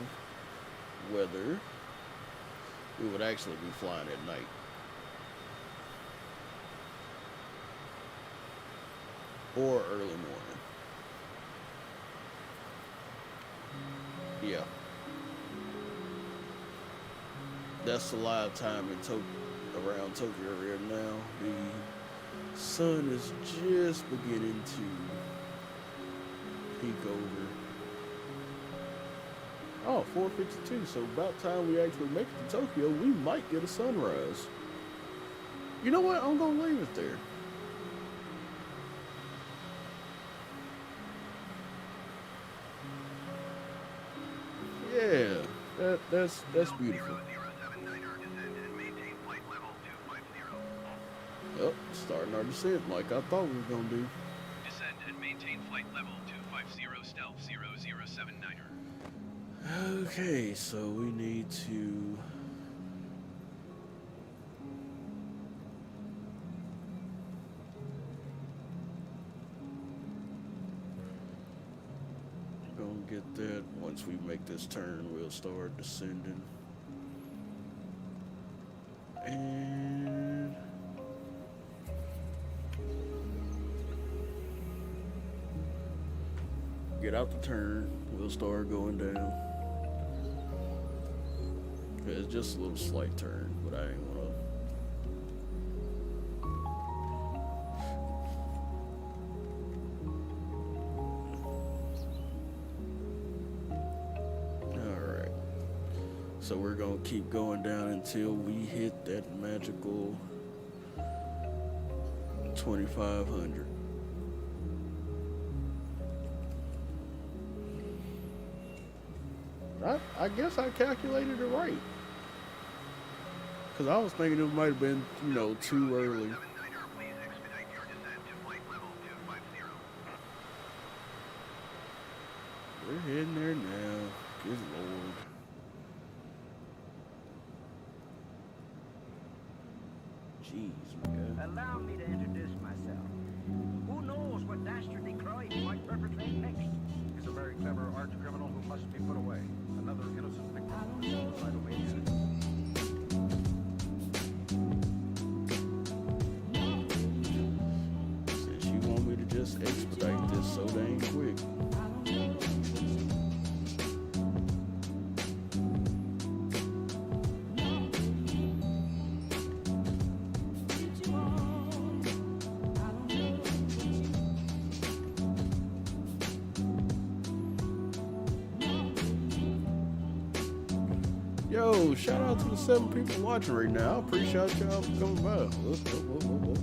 weather, we would actually be flying at night. Or early morning. Yeah. That's the live time in around Tokyo area now. The sun is just beginning to peek over. Oh, 4:52. So about time we actually make it to Tokyo, we might get a sunrise. You know what? I'm gonna leave it there. Yeah, that's beautiful. 0079er, descend and maintain flight level 250. Oh, starting our descent like I thought we were gonna do. Descend and maintain flight level 250 stealth 0079er. Okay, so we need to gonna get that. Once we make this turn, we'll start descending. And get out the turn, we'll start going down. It's just a little slight turn, but I ain't wanna. Alright. So we're gonna keep going down until we hit that magical 2,500. I guess I calculated it right. Because I was thinking it might have been, you know, too early. 079er, please expedite your descent to flight level 250. We're heading there now. Good lord. Jeez, man. Allow me to introduce myself. Who knows what dastardly crime he might perpetrate next? He's a very clever arch criminal who must be put away. Another innocent victim of his suicidal mania. Since you want me to just expedite this so dang quick. Yo, shout out to the 7 people watching right now. I appreciate y'all for coming by. Whoa, whoa, whoa, whoa.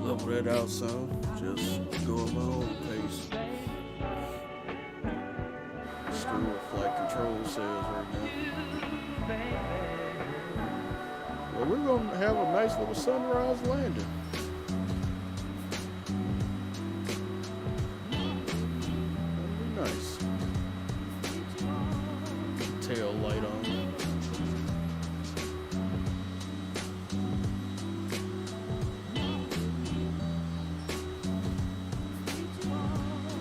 Level that out some. Just go at my own pace. Still what flight control says right now. Well, we're gonna have a nice little sunrise landing. That'll be nice. Tail light on.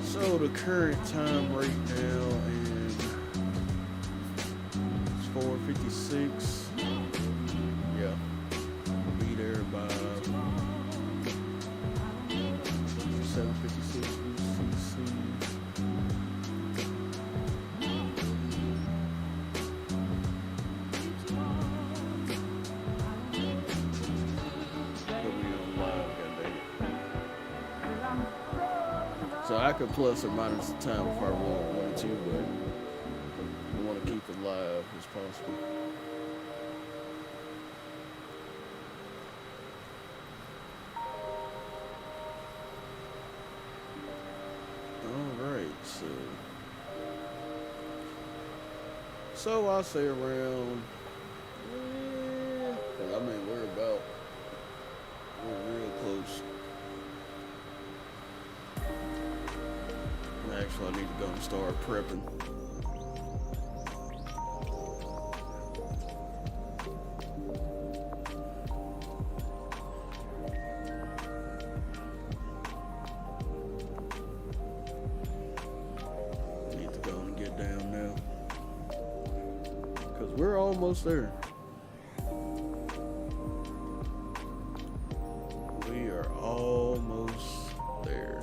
So the current time right now is 4:56. Yeah, be there by 7:56 UTC. We'll be on live, goddamn it. So I could plus or minus the time if I really wanted to, but I want to keep it live as possible. Alright, so I'll say around, I mean, we're real close. Actually, I need to go and start prepping. Need to go and get down now. Because we're almost there. We are almost there.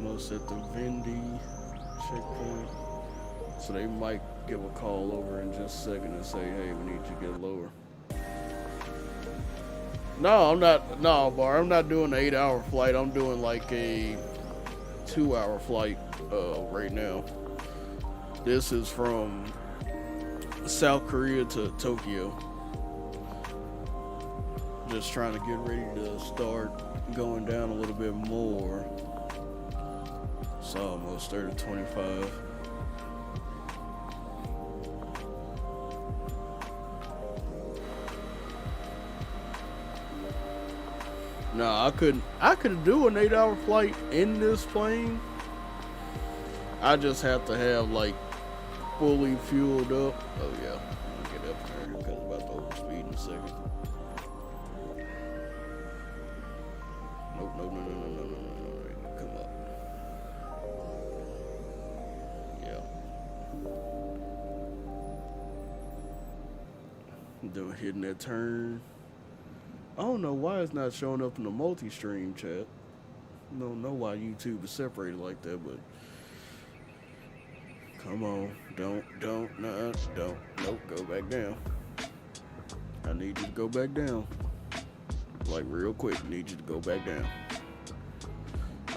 almost at the Vindy checkpoint. So they might give a call over in just a second and say, hey, we need you to get lower. No, I'm not. No, Bar. I'm not doing an 8-hour flight. I'm doing like a 2-hour flight right now. This is from South Korea to Tokyo. Just trying to get ready to start going down a little bit more. So almost 30 to 25. No, I could do an 8-hour flight in this plane. I just have to have like fully fueled up. Oh yeah, I'll get up there because I'm about to overspeed in a second. Nope, no. Come up. Yeah. Doing hitting that turn. I don't know why it's not showing up in the multi-stream chat. I don't know why YouTube is separated like that, but come on, don't, nope, go back down. I need you to go back down. Like real quick, need you to go back down.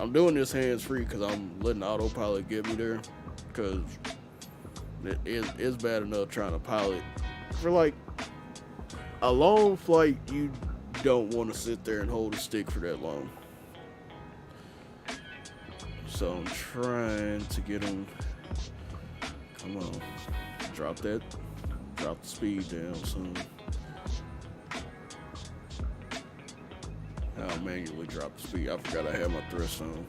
I'm doing this hands-free because I'm letting autopilot get me there, because it's bad enough trying to pilot. For like a long flight, you don't want to sit there and hold a stick for that long. So I'm trying to get them. Come on, drop the speed down soon. I'll manually drop the speed. I forgot I had my thrust on,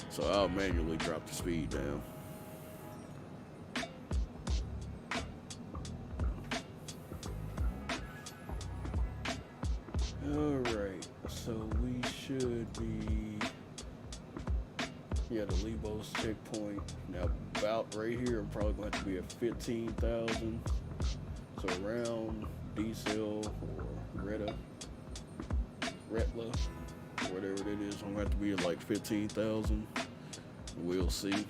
so I'll manually drop the speed down. Alright, so we should be, yeah, the Libos checkpoint. Now, about right here, I'm probably going to have to be at 15,000. So around D-Cell or Retla, whatever it is, I'm going to have to be at like 15,000. We'll see.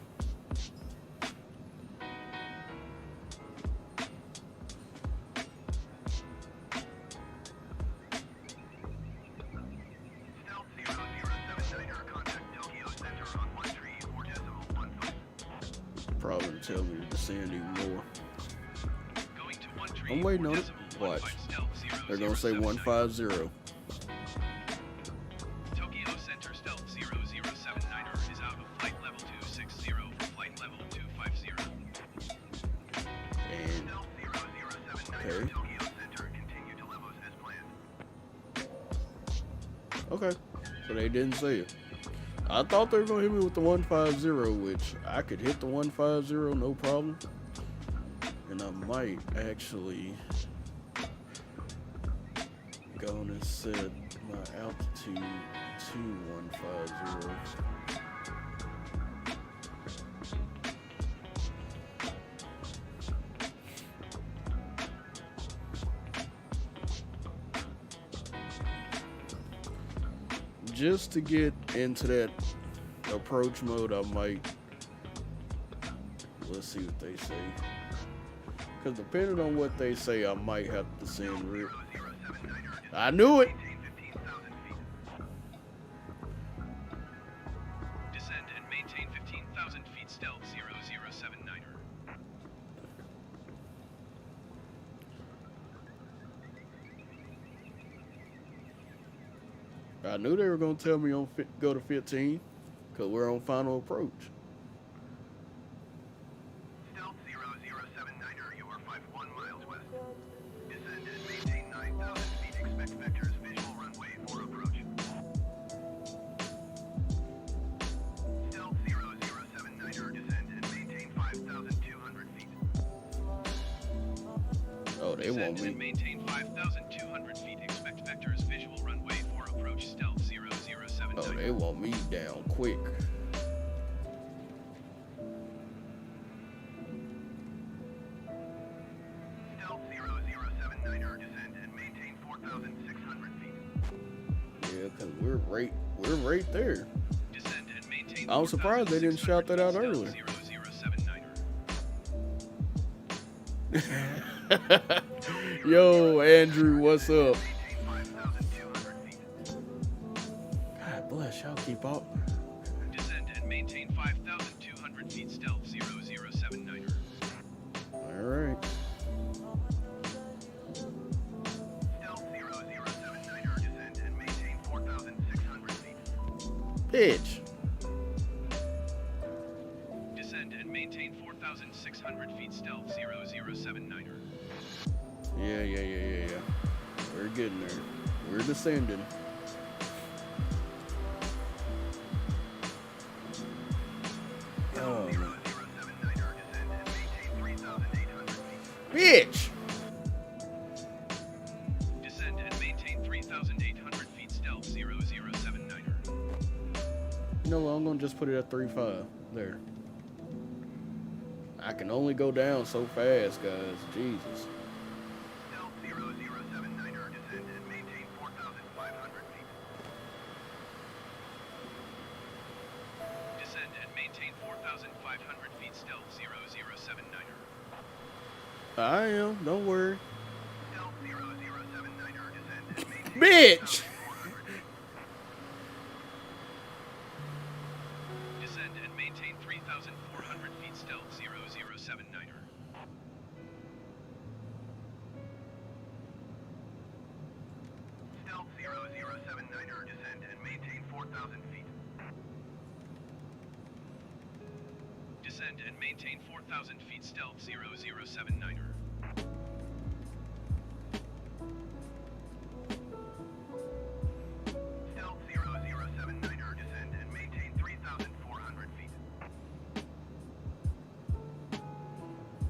Probably tell me to descend even more. I'm waiting on it. Watch. They're gonna say 150. Tokyo Center Stealth 0079er is out of flight level 260 for flight level 250. And okay. Okay. So they didn't say it. I thought they were going to hit me with the 150, which I could hit the 150, no problem. And I might actually go and set my altitude to 150. Just to get into that approach mode, I might, let's see what they say. Because depending on what they say, I might have to send real. I knew it. Descend and maintain 15,000 feet stealth 0079er. I knew they were going to tell me on go to 15 because we're on final approach. Stealth 0079er, you are 51 miles west. Descend and maintain 9,000 feet. Expect vectors visual runway for approach. Stealth 0079er, descend and maintain 5,200 feet. Oh, they want Descend and me. maintain 5,200 feet. Expect vectors visual runway for approach stealth 0079er. Oh, they want me down quick. Stealth 0079er, descend and maintain 4,600 feet. Yeah, because we're right there. Descend and maintain maintain I'm surprised they didn't shout that out earlier. 0079er. Yo, Andrew, what's up? God bless y'all. Keep up. Descend and maintain 5,200 feet stealth 0079er. All right. Stealth 0079er, descend and maintain 4,600 feet. Pitch. Descend and maintain 4,600 feet stealth 0079er. Yeah. We're getting there. We're descending. Oh, man. 0079er, descend and maintain 3,800 feet. Bitch. Descend and maintain 3,800 feet stealth 0079er. You know what? I'm gonna just put it at 3.5. There. I can only go down so fast, guys. Jesus. Stealth 0079er, descend and maintain 4,500 feet. Descend and maintain 4,500 feet stealth 0079er. I am. Don't worry. Stealth 0079er, descend and maintain Bitch. 4,400 feet. Descend and maintain 3,400 feet stealth 0079er. Stealth 0079er, descend and maintain 4,000 feet. Descend and maintain 4,000 feet stealth 0079er. Stealth 0079er, descend and maintain 3,400 feet.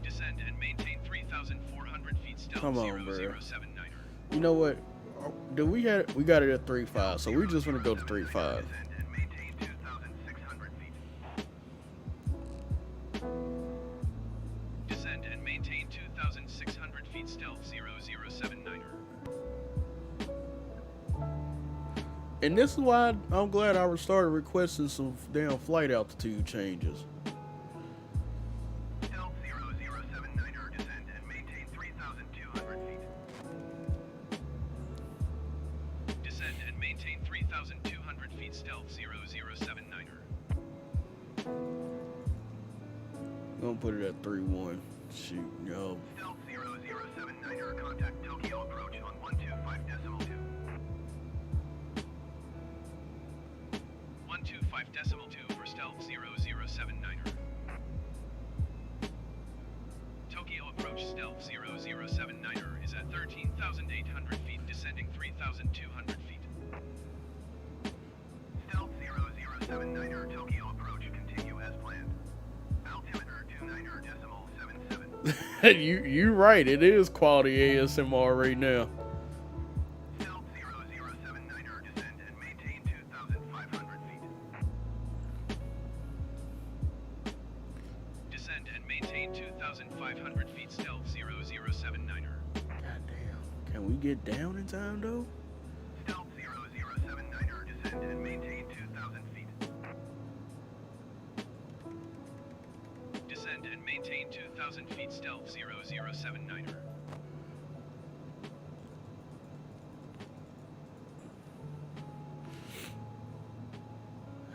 Descend and maintain 3,400 feet stealth Come on, bro. 0079er. You know what? We got it at 3.5, so we're just gonna go to 3.5. Descend and maintain 2,600 feet. Descend and maintain 2,600 feet stealth 0079er. And this is why I'm glad I started requesting some damn flight altitude changes. Stealth 0079er, descend and maintain 3,200 feet. Descend and maintain 3,200 feet stealth 0079er. I'm gonna put it at 3.1. Shoot, yo. Stealth 0079er, contact Tokyo approach on 125.2. 125.2 for stealth 0079er. Tokyo approach stealth 0079er is at 13,800 feet, descending 3,200 feet. Stealth 0079er, Tokyo approach, continue as planned. Altimeter 29.77. you right. It is quality ASMR right now. Stealth 0079er, descend and maintain 2,500 feet. Descend and maintain 2,500 feet stealth 0079er. Goddamn. Can we get down in time though? Stealth 0079er, descend and maintain 2,000 feet. Descend and maintain 2,000 feet stealth 0079er.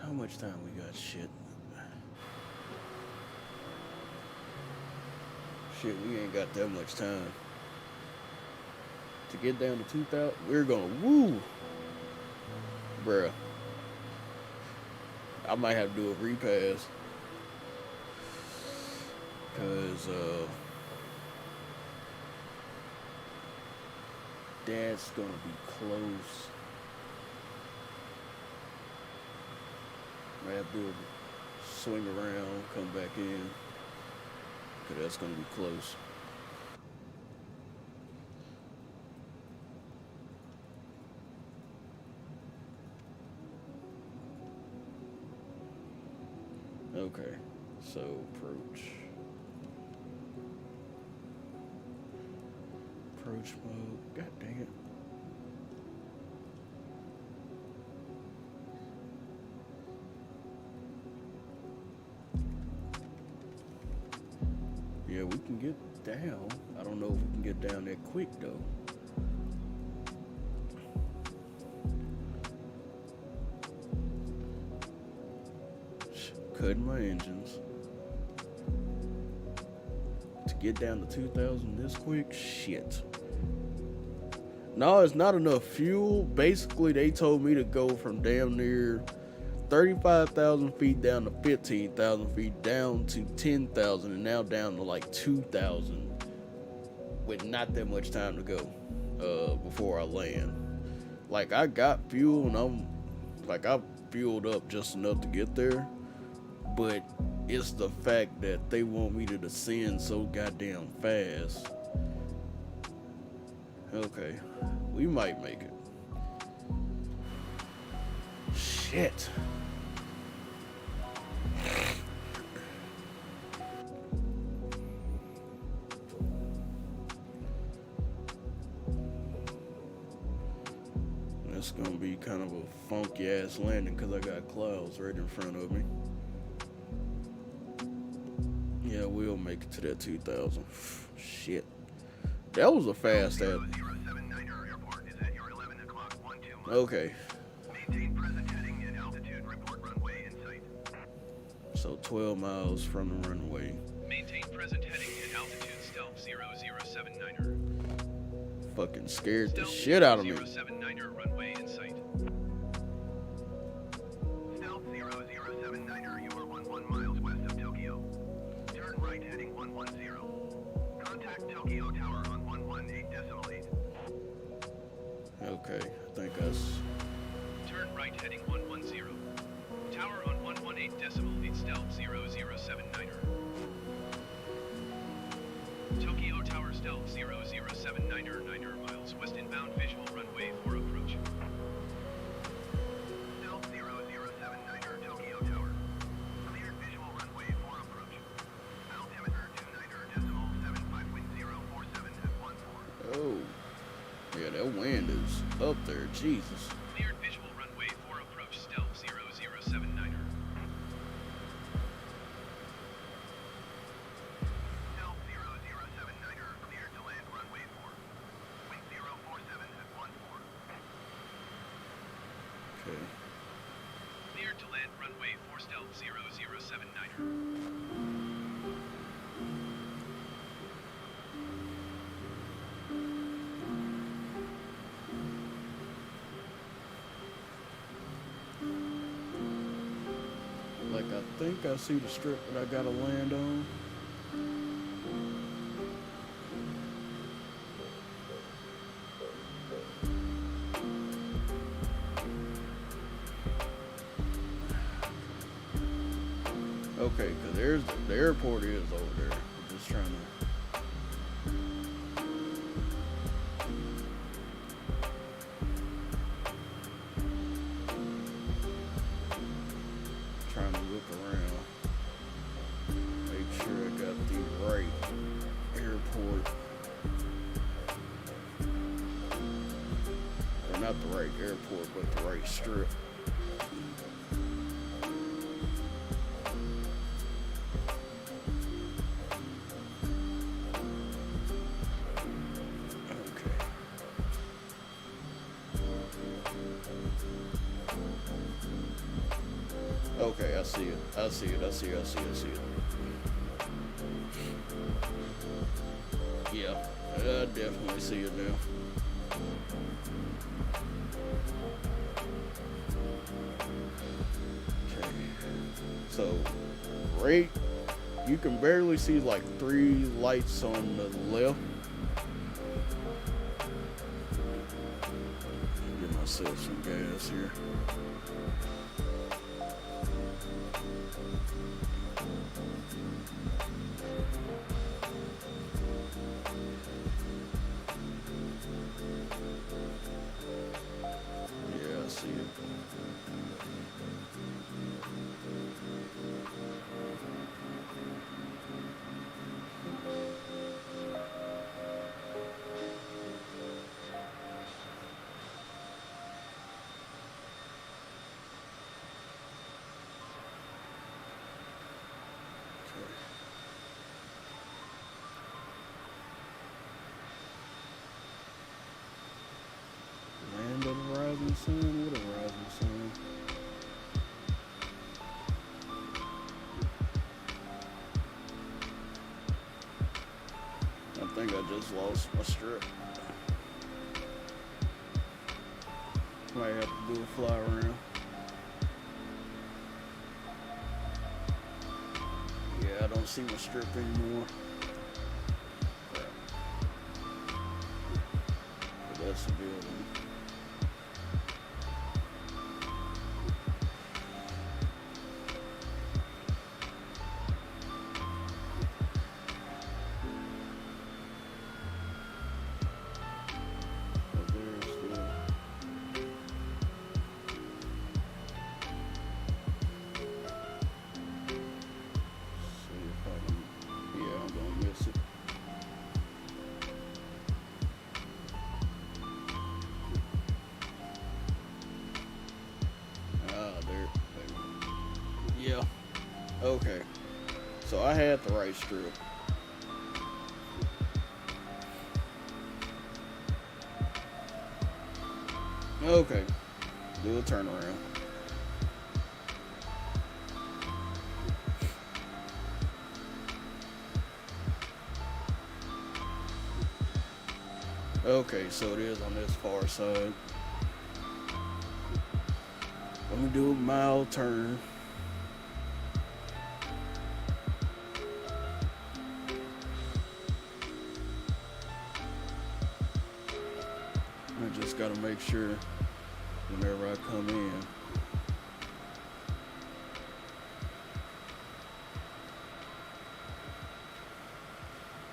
How much time we got? Shit. Shit, we ain't got that much time. To get down to 2,000, we're gonna woo. Bruh. I might have to do a repass. Cause that's gonna be close. I have to do a swing around, come back in. Cause that's gonna be close. Okay, so approach. Approach mode. God dang it. Yeah, we can get down. I don't know if we can get down that quick though. Cutting my engines. To get down to 2,000 this quick? Shit. No, it's not enough fuel. Basically, they told me to go from damn near 35,000 feet down to 15,000 feet, down to 10,000, and now down to like 2,000 with not that much time to go before I land. Like, I got fuel, and I fueled up just enough to get there, but it's the fact that they want me to descend so goddamn fast. Okay, we might make it. Shit. That's gonna be kind of a funky ass landing because I got clouds right in front of me. Yeah, we'll make it to that 2,000. Shit. That was a fast ass. 079er airport is at your 11 o'clock 12 Okay. Maintain present heading and altitude. Report runway in sight. So 12 miles from the runway. Maintain present heading and altitude stealth 0079er. Fucking scared the Stealth shit out of me. 0079er runway in sight. Stealth 0079er, you are 11 miles west of Tokyo. Turn right heading 110. Contact Tokyo Tower on 118.8. Okay, I think that's. Turn right heading 110. Tower on 118.8 stealth 0079er. Tokyo Tower stealth 0079er 9er miles west inbound visual runway 4 approach. Stealth 0079er, Tokyo Tower. Cleared visual runway 4 approach. Altimeter 29.75 wind 047 at 14. Oh. Yeah, that wind is up there. Jesus. Cleared visual runway 4 approach stealth 0079er. Stealth 0079er, cleared to land runway 4. Wind 047 at 14. Okay. Cleared to land runway 4 stealth 0079er. Like, I think I see the strip that I gotta land on. Okay, because there's the airport is over there. I'm just trying to look around, make sure I got the right airport, or not the right airport, but the right strip. Okay, I see it. I see it. Yeah, I definitely see it now. Okay. So, right, you can barely see like 3 lights on the left. Get myself some gas here. Yeah, I see it. Rising Sun? What a Rising Sun? I think I just lost my strip. Might have to do a fly around. Yeah, I don't see my strip anymore. But that's the building. Yeah. Okay. So I had the right strip. Okay. Do a turnaround. Okay, so it is on this far side. Let me do a mild turn. I just gotta make sure whenever I come in.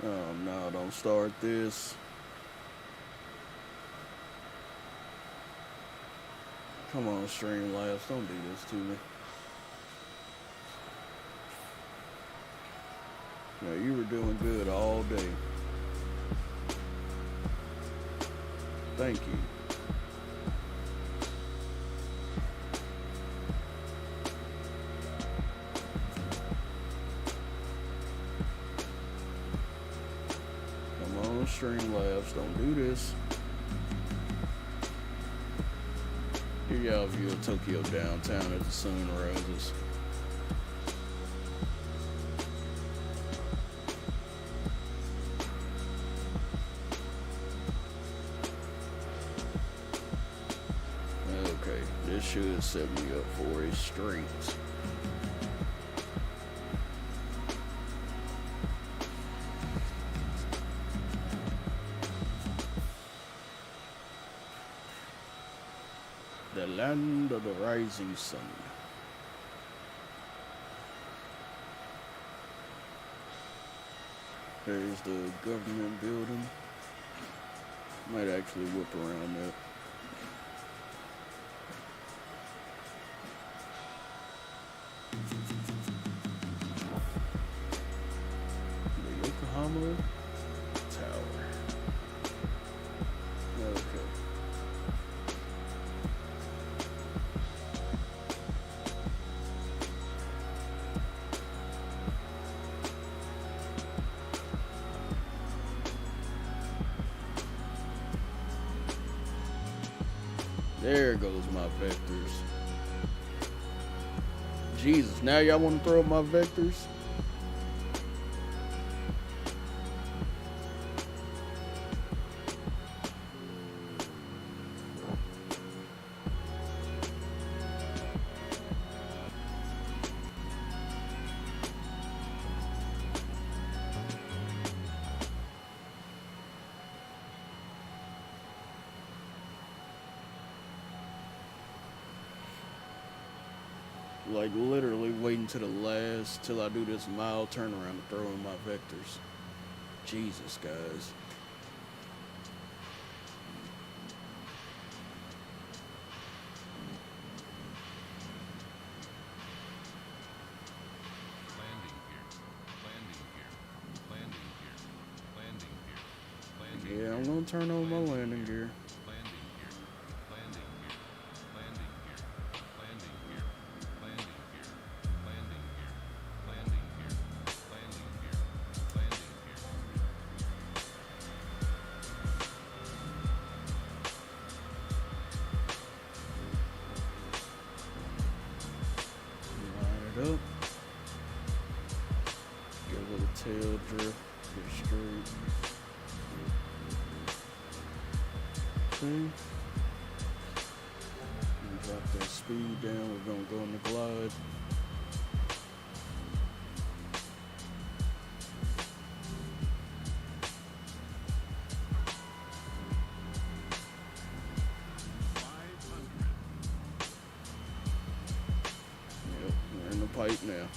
Oh no, don't start this. Come on, Streamlabs, don't do this to me. No, you were doing good all day. Thank you. Come on, Streamlabs, don't do this. Here y'all view of Tokyo downtown as the sun rises. Okay, this should set me up for a straight. The land of the rising sun. There's the government building. Might actually whip around that. The Yokohama Tower. Okay. There goes my vectors. Jesus, now y'all want to throw my vectors? Like literally waiting to the last till I do this mild turnaround to throw in my vectors. Jesus, guys. Yeah, I'm gonna turn on my landing gear. tail drift, get straight. Okay. And drop that speed down. We're gonna go on the glide. Yep, we're in the pipe now.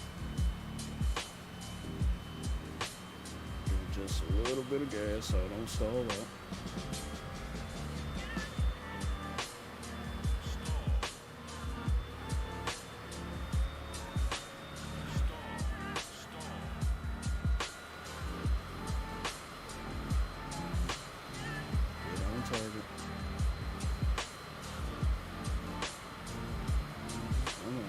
Give it just a little bit of gas so I don't stall out. Get on target. Come on.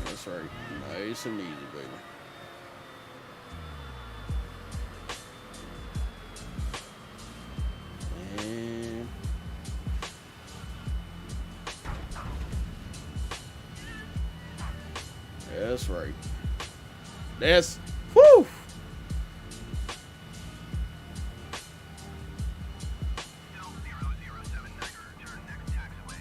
That's right. Nice and easy, baby. And that's right. That's whoo. Stealth 0079er, turn next taxiway.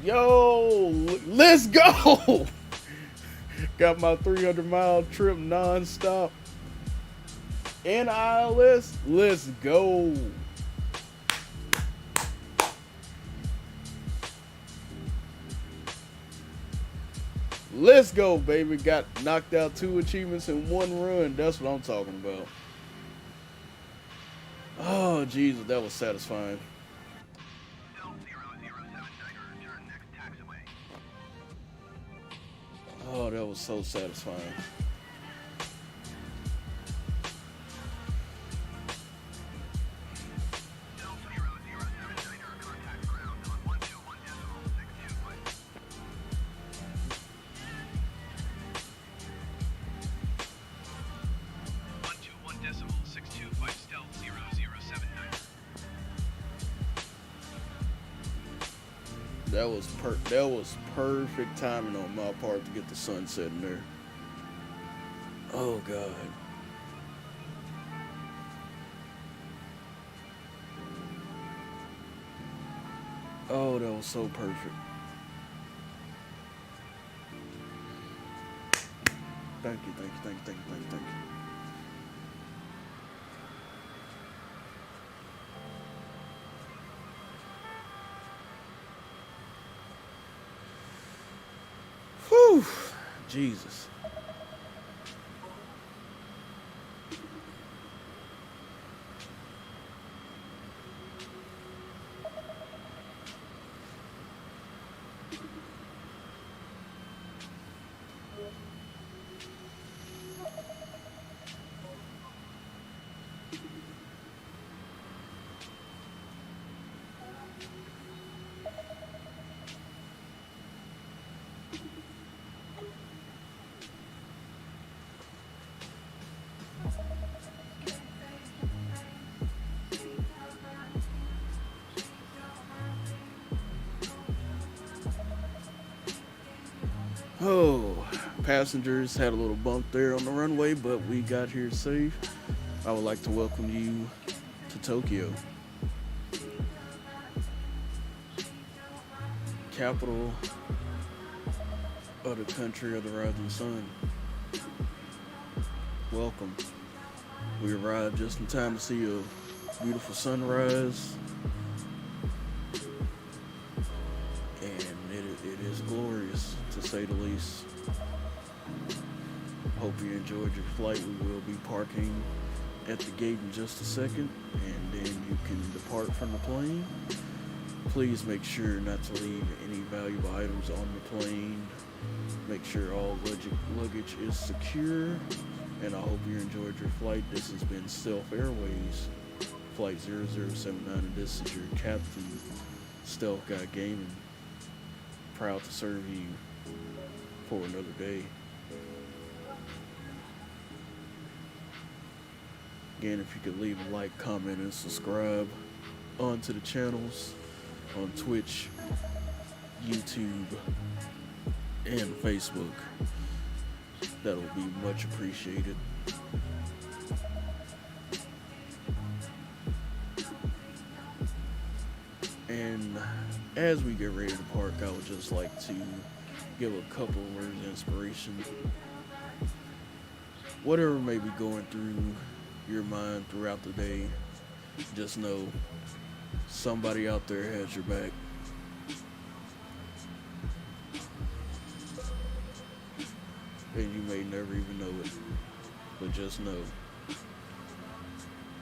Yo, let's go. Got my 300-mile trip non-stop in ILS. Let's go. Let's go, baby. Got knocked out 2 achievements in 1 run. That's what I'm talking about. Oh, Jesus, that was satisfying. Stealth 0079er, turn next taxiway. Oh, that was so satisfying. Stealth 0079er, contact ground on 121.625. 121.625 stealth 0079. That was perfect timing on my part to get the sun setting there. Oh God. Oh, that was so perfect. Thank you, thank you, thank you, thank you, thank you, thank you. Whew, Jesus. Oh, passengers had a little bump there on the runway, but we got here safe. I would like to welcome you to Tokyo, capital of the country of the rising sun. Welcome. We arrived just in time to see a beautiful sunrise, and it is glorious, to say the least. Hope you enjoyed your flight. We will be parking at the gate in just a second, and then you can depart from the plane. Please make sure not to leave any valuable items on the plane. Make sure all luggage is secure, and I hope you enjoyed your flight. This has been Stealth Airways, Flight 0079, and this is your captain, Stealth Guy Gaming. Proud to serve you for another day. Again, if you could leave a like, comment, and subscribe, onto the channels on Twitch, YouTube, and Facebook. That'll be much appreciated. And as we get ready to park, I would just like to give a couple words of inspiration. Whatever may be going through your mind throughout the day, just know somebody out there has your back. And you may never even know it, but just know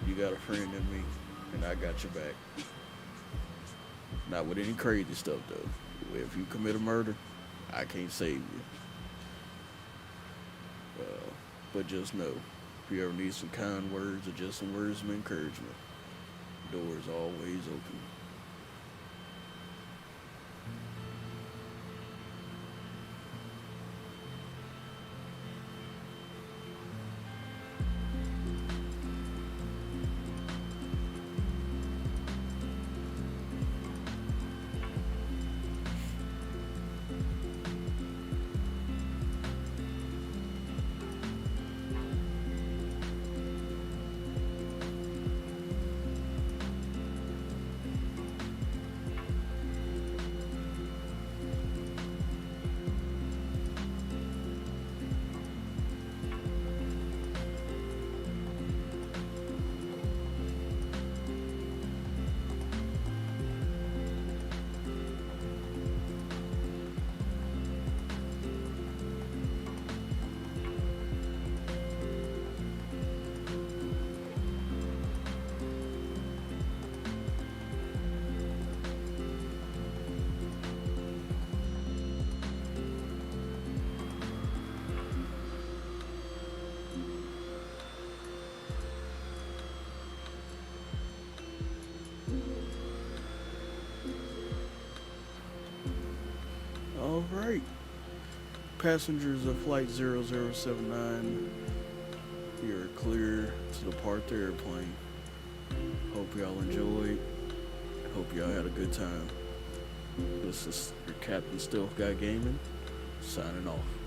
you got a friend in me, and I got your back. Not with any crazy stuff though. If you commit a murder, I can't save you. But just know, if you ever need some kind words or just some words of encouragement, the door is always open. All right, passengers of flight 0079, you're clear to depart the airplane. Hope y'all enjoyed. Hope y'all had a good time. This is your Captain Stealth Guy Gaming, signing off.